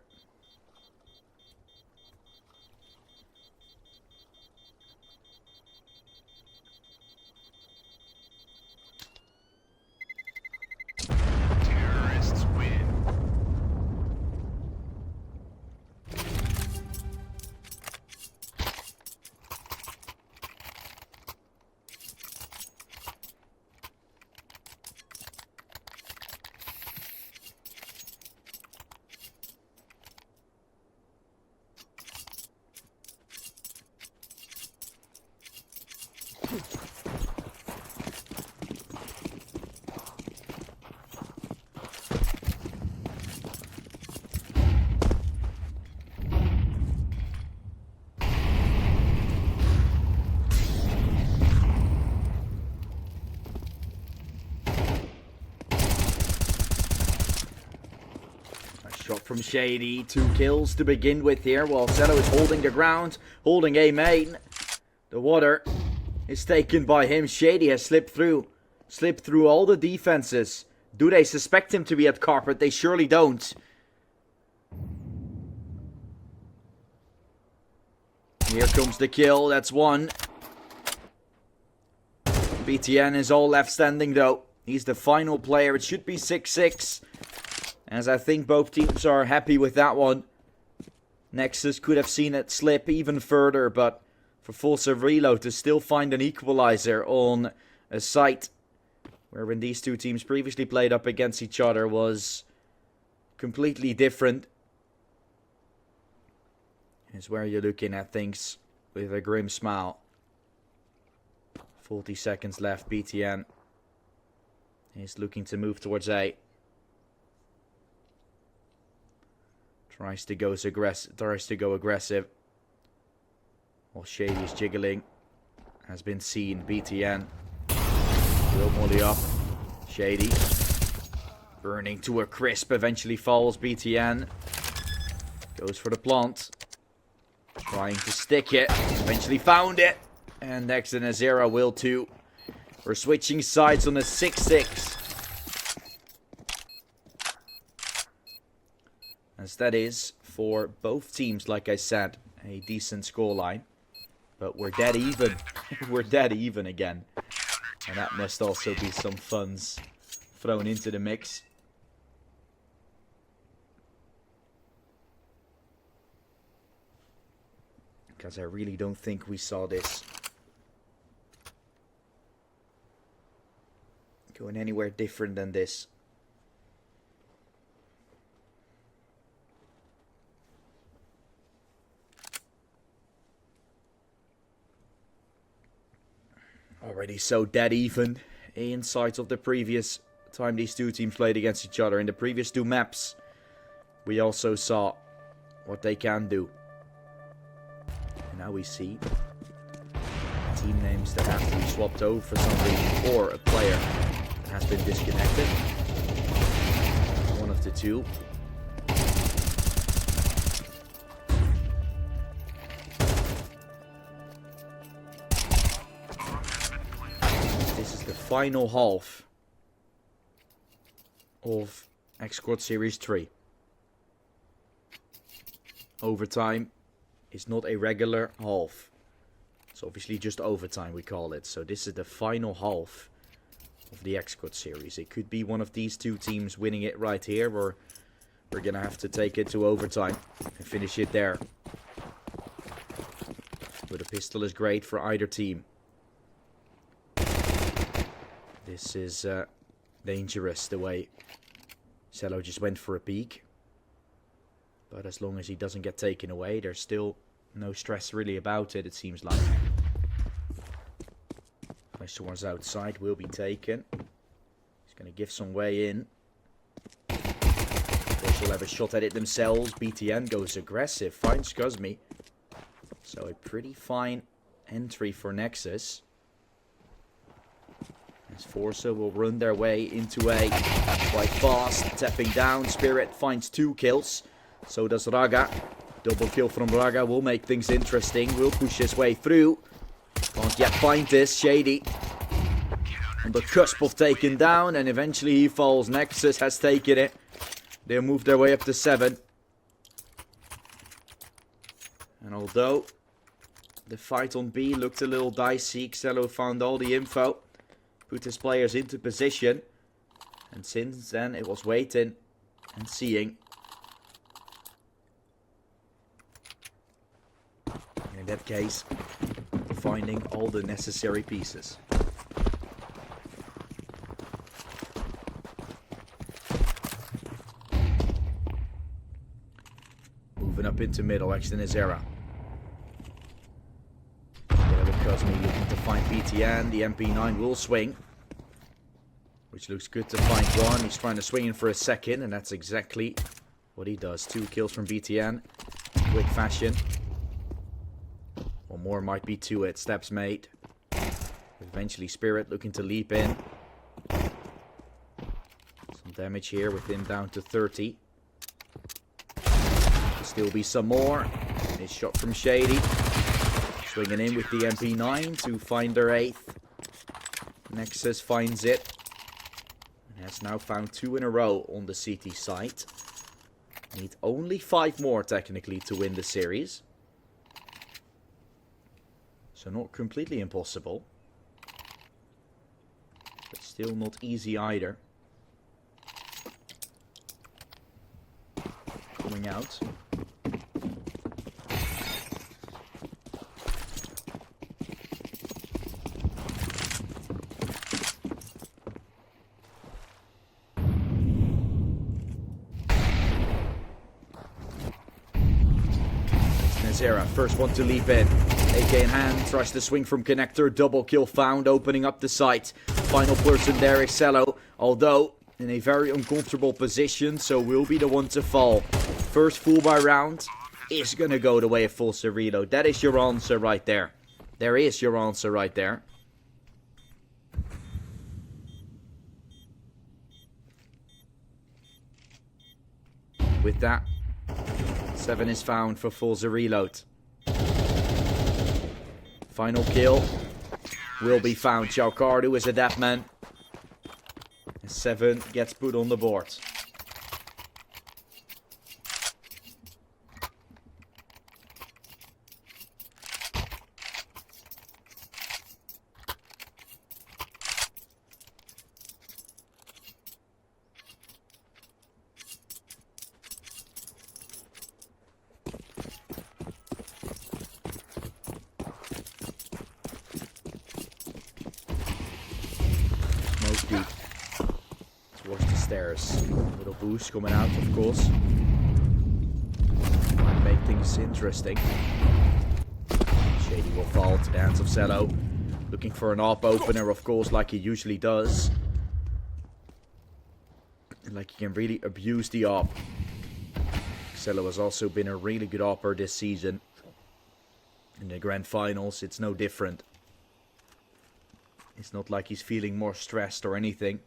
Terrorists win. from Shady. 2 kills to begin with here, while Cello is holding the ground, holding A main. The water is taken by him. Shady has slipped through all the defenses. Do they suspect him to be at carpet? They surely don't. Here comes the kill. That's 1. BTN is all left standing though. He's the final player. It should be 6-6. As I think both teams are happy with that one. Nexus could have seen it slip even further, but for FORZE Reload to still find an equalizer on a site where when these two teams previously played up against each other was completely different. Is where you're looking at things with a grim smile. 40 seconds left. BTN is looking to move towards A. Tries to go aggressive. While Shady is jiggling. Has been seen. BTN will molly up. Shady burning to a crisp. Eventually falls. BTN goes for the plant. Trying to stick it. Eventually found it. And Nexus and Azera will too. We're switching sides on a 6-6. As that is, for both teams, like I said, a decent scoreline. But we're dead even. We're dead even again. And that must also be some funds thrown into the mix. Because I really don't think we saw this going anywhere different than this. Already so dead even in sight of the previous time these two teams played against each other. In the previous 2 maps, we also saw what they can do. And now we see team names that have to be swapped over for some reason, or a player that has been disconnected. One of the two. This is the final half of Exort Series 3. Overtime is not a regular half. It's obviously just overtime we call it. So this is the final half of the Exort series. It could be one of these two teams winning it right here, or we're gonna have to take it to overtime and finish it there. But a pistol is great for either team. This is dangerous the way Cello just went for a peek. But as long as he doesn't get taken away, there's still no stress really about it, it seems like. Flash towards outside will be taken. He's going to give some way in. Of course, they'll have a shot at it themselves. BTN goes aggressive, finds Cosme. So a pretty fine entry for Nexus. As FORZE will run their way into A quite fast. Tapping down, Spirit finds 2 kills. So does Raga. Double kill from Raga will make things interesting. Will push his way through. Can't yet find this. Shady on the cusp of taking down. And eventually he falls. Nexus has taken it. They'll move their way up to 7. And although the fight on B looked a little dicey, Xello found all the info. Put his players into position. And since then it was waiting and seeing. In that case, finding all the necessary pieces. Moving up into middle, Exton Azera. Together with Cosme looking to find BTN. The MP9 will swing. Which looks good to find one. He's trying to swing in for a second, and that's exactly what he does. 2 kills from BTN. Quick fashion. One more might be to it. Steps made. Eventually Spirit looking to leap in. Some damage here with him down to 30. Still be some more. Nice shot from Shady. Swinging in with the MP9 to find their 8th. Nexus finds it. And has now found 2 in a row on the CT site. Need only 5 more technically to win the series. So not completely impossible. But still not easy either. Coming out. Zera, first one to leap in. AK in hand, tries to swing from connector. Double kill found, opening up the site. Final person there is Cello, although in a very uncomfortable position, so will be the one to fall. First full by round is gonna go the way of FORZE reload. That is your answer right there. There is your answer right there. With that, 7 is found for FORZE reload. Final kill will be found. Chaucardu is a dead man. And 7 gets put on the board. Deep towards the stairs. Little boost coming out, of course. Might make things interesting. Shady will fall to the hands of Cello. Looking for an AWP opener, of course, like he usually does. And like he can really abuse the AWP. Cello has also been a really good AWPer this season. In the grand finals, it's no different. It's not like he's feeling more stressed or anything.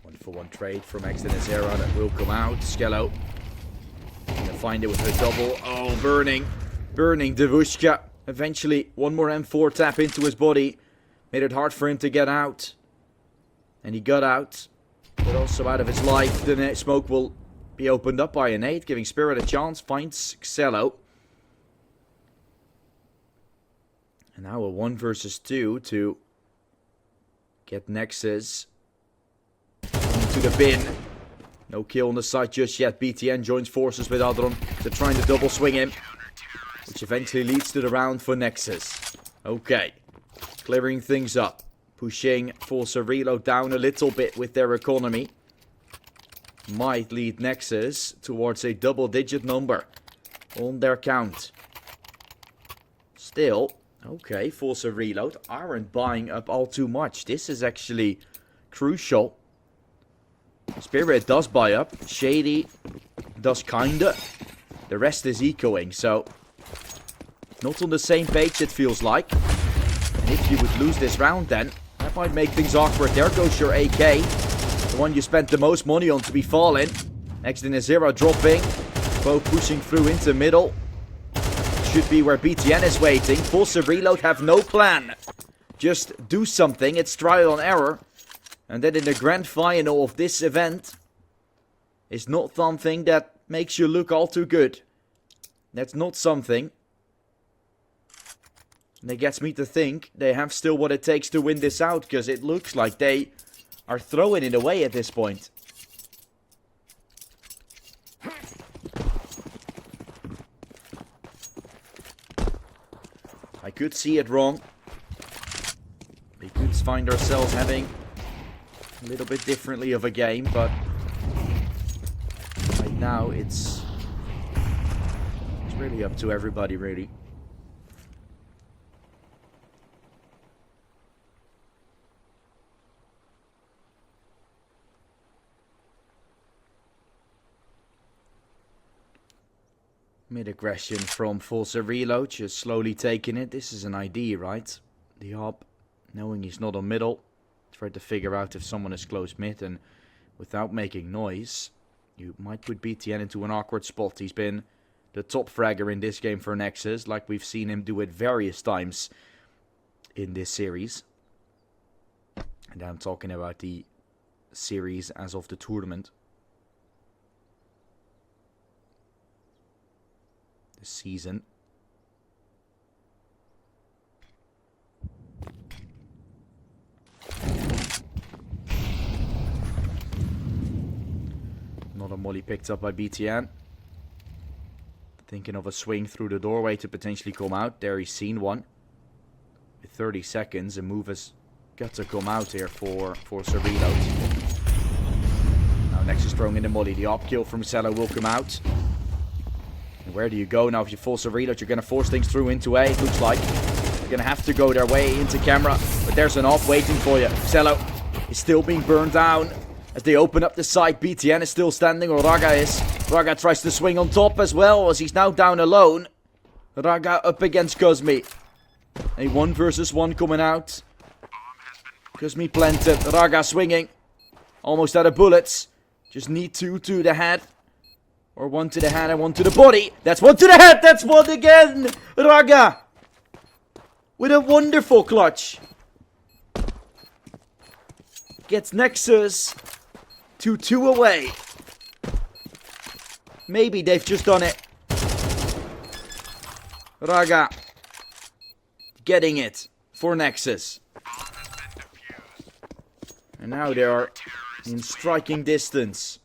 One for one trade from Exort Zera that will come out. Skello gonna find it with a double. Oh, burning. Burning Devushka. Eventually, one more M4 tap into his body. Made it hard for him to get out. And he got out. But also out of his life. The net smoke will be opened up by an 8, giving Spirit a chance. Finds Cello. And now a 1 versus 2 to get Nexus into the bin. No kill on the site just yet. BTN joins forces with Adron. They're trying to double swing him, which eventually leads to the round for Nexus. Okay, clearing things up. Pushing FORZE reload down a little bit with their economy. Might lead Nexus towards a double-digit number on their count. Still, okay, FORZE reload aren't buying up all too much. This is actually crucial. Spirit does buy up. Shady does kinda. The rest is ecoing, so not on the same page it feels like. And if you would lose this round then, that might make things awkward. There goes your AK. The one you spent the most money on to be falling. Exort Zera dropping. Both pushing through into middle. Should be where BTN is waiting. FORZE reload have no plan. Just do something. It's trial and error. And then in the grand final of this event is not something that makes you look all too good. That's not something that gets me to think they have still what it takes to win this out. Because it looks like they are throwing it away at this point. I could see it wrong. We could find ourselves having a little bit differently of a game, but right now it's really up to everybody, really. Mid-aggression from FORZE reload, just slowly taking it. This is an ID, right? The hop, knowing he's not on middle. Try to figure out if someone is close mid, and without making noise, you might put BTN into an awkward spot. He's been the top fragger in this game for Nexus, like we've seen him do it various times in this series. And I'm talking about the series as of the tournament. The season. Another molly picked up by BTN. Thinking of a swing through the doorway to potentially come out. There he's seen one. With 30 seconds, a move has got to come out here for FORZE reload. Now Nexus throwing in the molly. The op kill from Cello will come out. And where do you go now if you FORZE reload? You're going to force things through into A, it looks like. You're going to have to go their way into camera. But there's an op waiting for you. Cello is still being burned down. As they open up the site, BTN is still standing, or Raga is. Raga tries to swing on top as well, as he's now down alone. Raga up against Cosmi. A 1 versus 1 coming out. Cosmi planted. Raga swinging. Almost out of bullets. Just need 2 to the head. Or 1 to the head and 1 to the body. That's 1 to the head. That's 1 again. Raga. With a wonderful clutch. Gets Nexus to 2 away. Maybe they've just done it. Raga getting it for Nexus. And now they are in striking distance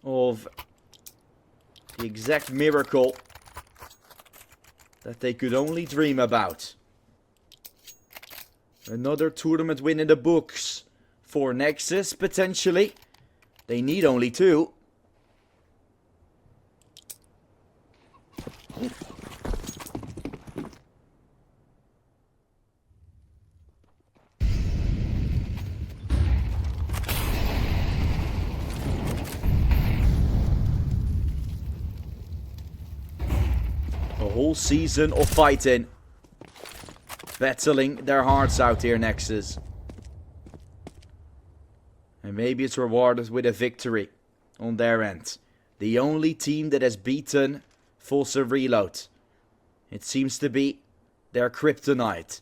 of the exact miracle that they could only dream about. Another tournament win in the books for Nexus, potentially. They need only 2. A whole season of fighting. Battling their hearts out here, Nexus. And maybe it's rewarded with a victory on their end. The only team that has beaten FORZE Reload. It seems to be their kryptonite.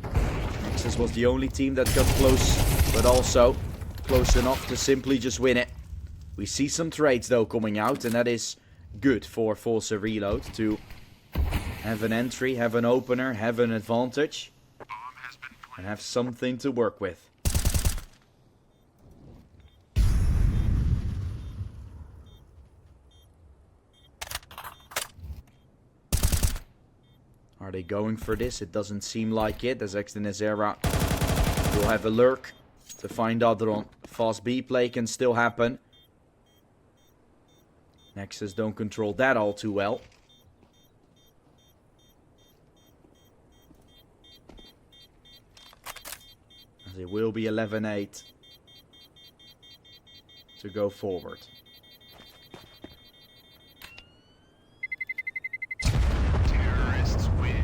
Nexus was the only team that got close, but also close enough to simply just win it. We see some trades though coming out, and that is good for FORZE Reload to have an entry, have an opener, have an advantage, and have something to work with. Are they going for this? It doesn't seem like it, as Extinezera will have a lurk to find Adron. Fast B play can still happen. Nexus don't control that all too well. As it will be 11-8 to go forward. Terrorists win.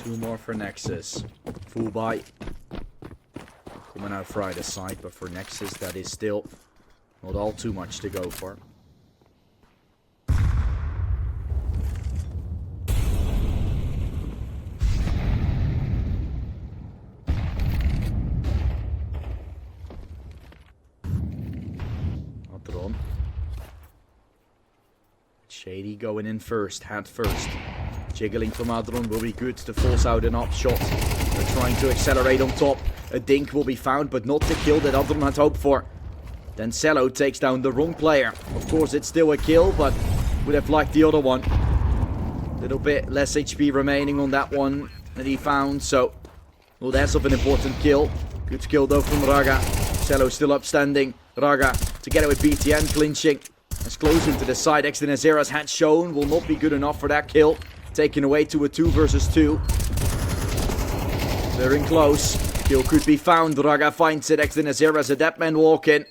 Two more for Nexus. Full buy. Coming out Friday's side, but for Nexus that is still not all too much to go for. Adron. Shady going in first, hand first. Jiggling from Adron will be good to force out an up shot. They're trying to accelerate on top. A dink will be found, but not the kill that Adron had hoped for. Then Cello takes down the wrong player. Of course, it's still a kill, but would have liked the other one. Little bit less HP remaining on that one that he found, so not less of an important kill. Good kill though from Raga. Cello still upstanding. Raga together with BTN clinching. As close into the side. Exit Azera's had shown will not be good enough for that kill. Taken away to a 2 versus 2. They're in close. Kill could be found. Raga finds it. Exit Azera's a dead man walking.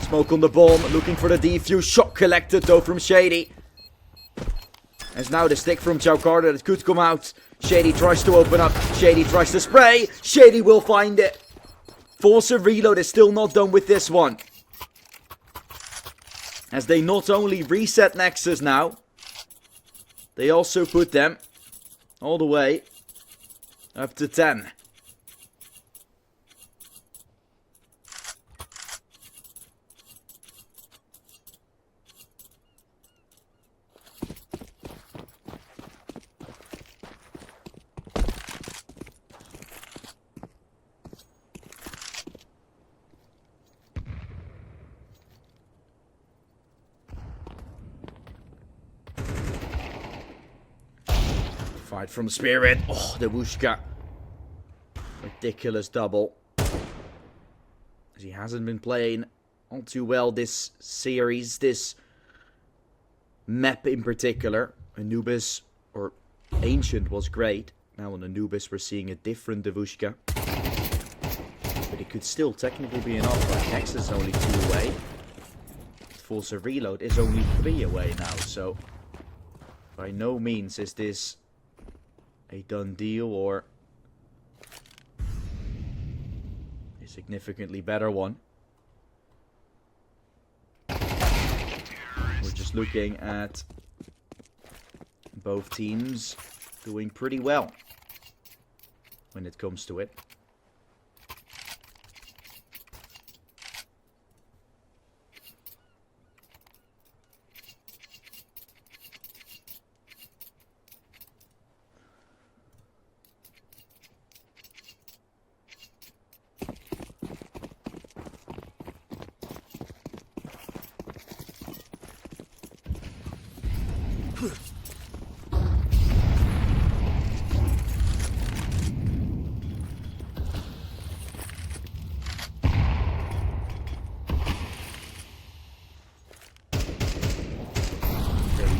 Smoke on the bomb. Looking for the defuse. Shot collected though from Shady. As now the stick from Chow Carter that could come out. Shady tries to open up. Shady tries to spray. Shady will find it. FORZE Reload is still not done with this one. As they not only reset Nexus now, they also put them all the way up to 10. Fight from Spirit. Oh, the Wushka. Ridiculous double. As he hasn't been playing all too well this series, this map in particular. Anubis, or Ancient, was great. Now on Anubis we're seeing a different Devushka. But it could still technically be enough. Like Nexus is only 2 away. FORZE Reload is only 3 away now, so by no means is this a done deal or a significantly better one. We're just looking at both teams doing pretty well when it comes to it.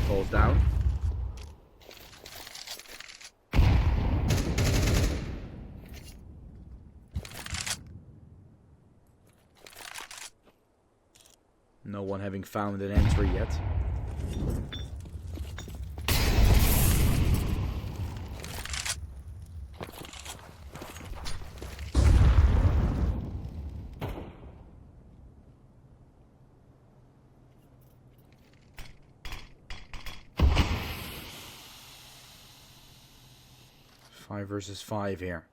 Falls down. No one having found an entry yet. Five versus 5 here.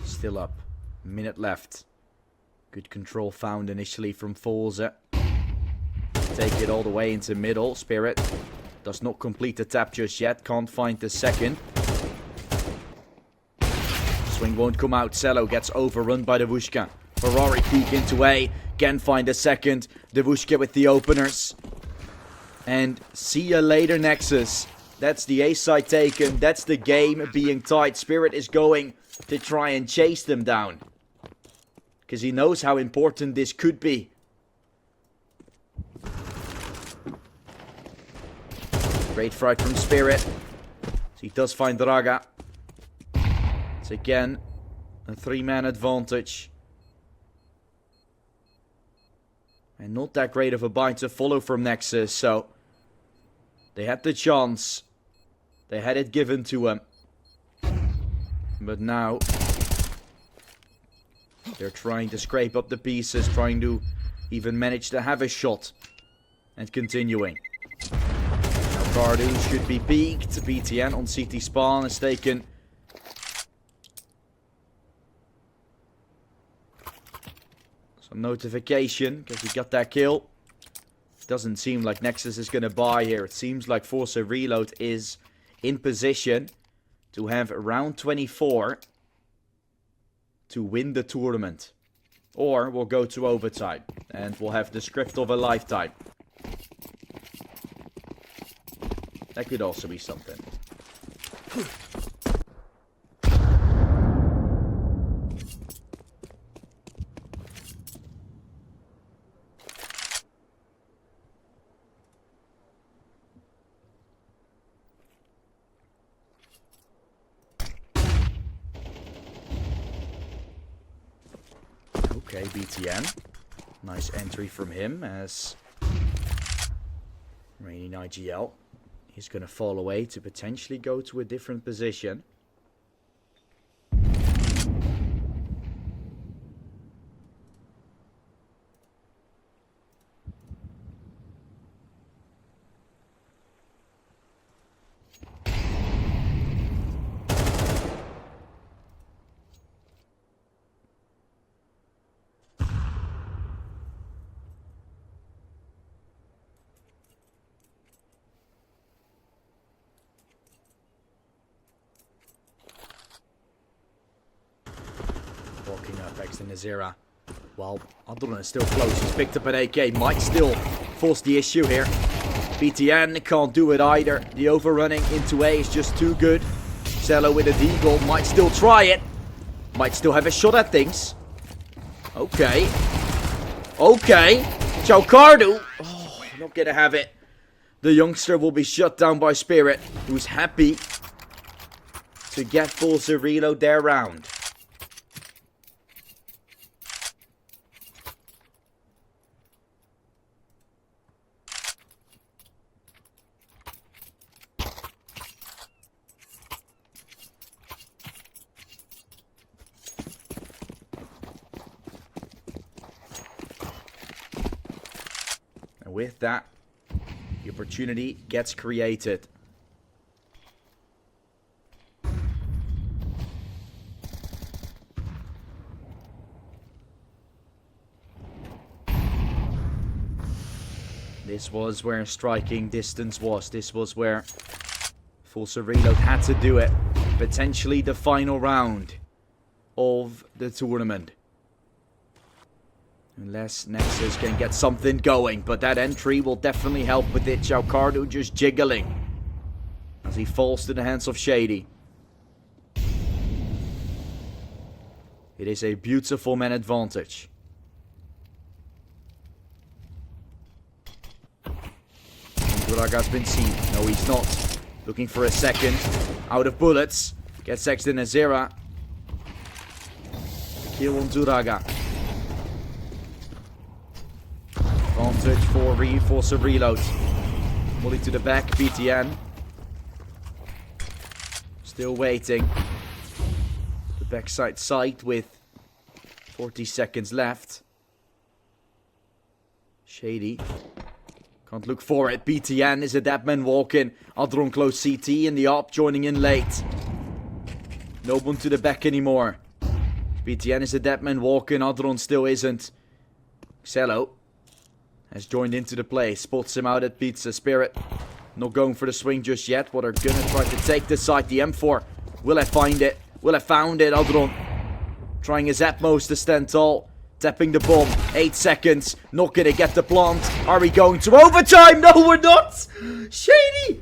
Still up. Minute left. Good control found initially from FORZE. Take it all the way into middle. Spirit does not complete the tap just yet. Can't find the second. Swing won't come out. Cello gets overrun by the Wushka. Ferrari peek into A. Can find the second. The Wushka with the openers. And see ya later, Nexus. That's the A side taken. That's the game being tied. Spirit is going to try and chase them down. Because he knows how important this could be. Great fight from Spirit. So he does find Raga. It's again a 3-man advantage. And not that great of a bind to follow from Nexus. So they had the chance. They had it given to them. But now they're trying to scrape up the pieces. Trying to even manage to have a shot. And continuing. Now Cardu should be peaked. BTN on CT spawn is taken. Some notification. Because he got that kill. Doesn't seem like Nexus is going to buy here. It seems like FORZE Reload is in position to have round 24 to win the tournament. Or we'll go to overtime and we'll have the script of a lifetime. That could also be something. Okay, BTN. Nice entry from him as Rainy IGL is going to fall away to potentially go to a different position. Walking up next to Nazira. Well, Adron is still close. He's picked up an AK. Might still force the issue here. BTN can't do it either. The overrunning into A is just too good. Cello with a deagle. Might still try it. Might still have a shot at things. Okay. Okay. Chaucardo. Oh, not gonna have it. The youngster will be shut down by Spirit, who's happy to get FORZE reload their round. And with that, the opportunity gets created. This was where striking distance was. This was where FORZE reload had to do it. Potentially the final round of the tournament. Unless Nexus can get something going. But that entry will definitely help with it. Chaucardo just jiggling as he falls to the hands of Shady. It is a beautiful man advantage. Duraga's been seen. No, he's not. Looking for a second. Out of bullets. Gets next to Nazira. Kill on Duraga. Advantage for FORZE reload. Molly to the back. BTN. Still waiting. The backside side with 40 seconds left. Shady. Can't look for it. BTN is a dead man walking. Adron close CT in the op, joining in late. No one to the back anymore. BTN is a dead man walking. Adron still isn't. Cello has joined into the play. Spots him out at Pizza. Spirit not going for the swing just yet. What are gonna try to take the side. The M4. Will I find it? Will I found it? Adron trying his utmost to stand tall. Tapping the bomb. 8 seconds. Not gonna get the plant. Are we going to overtime? No, we're not. Shady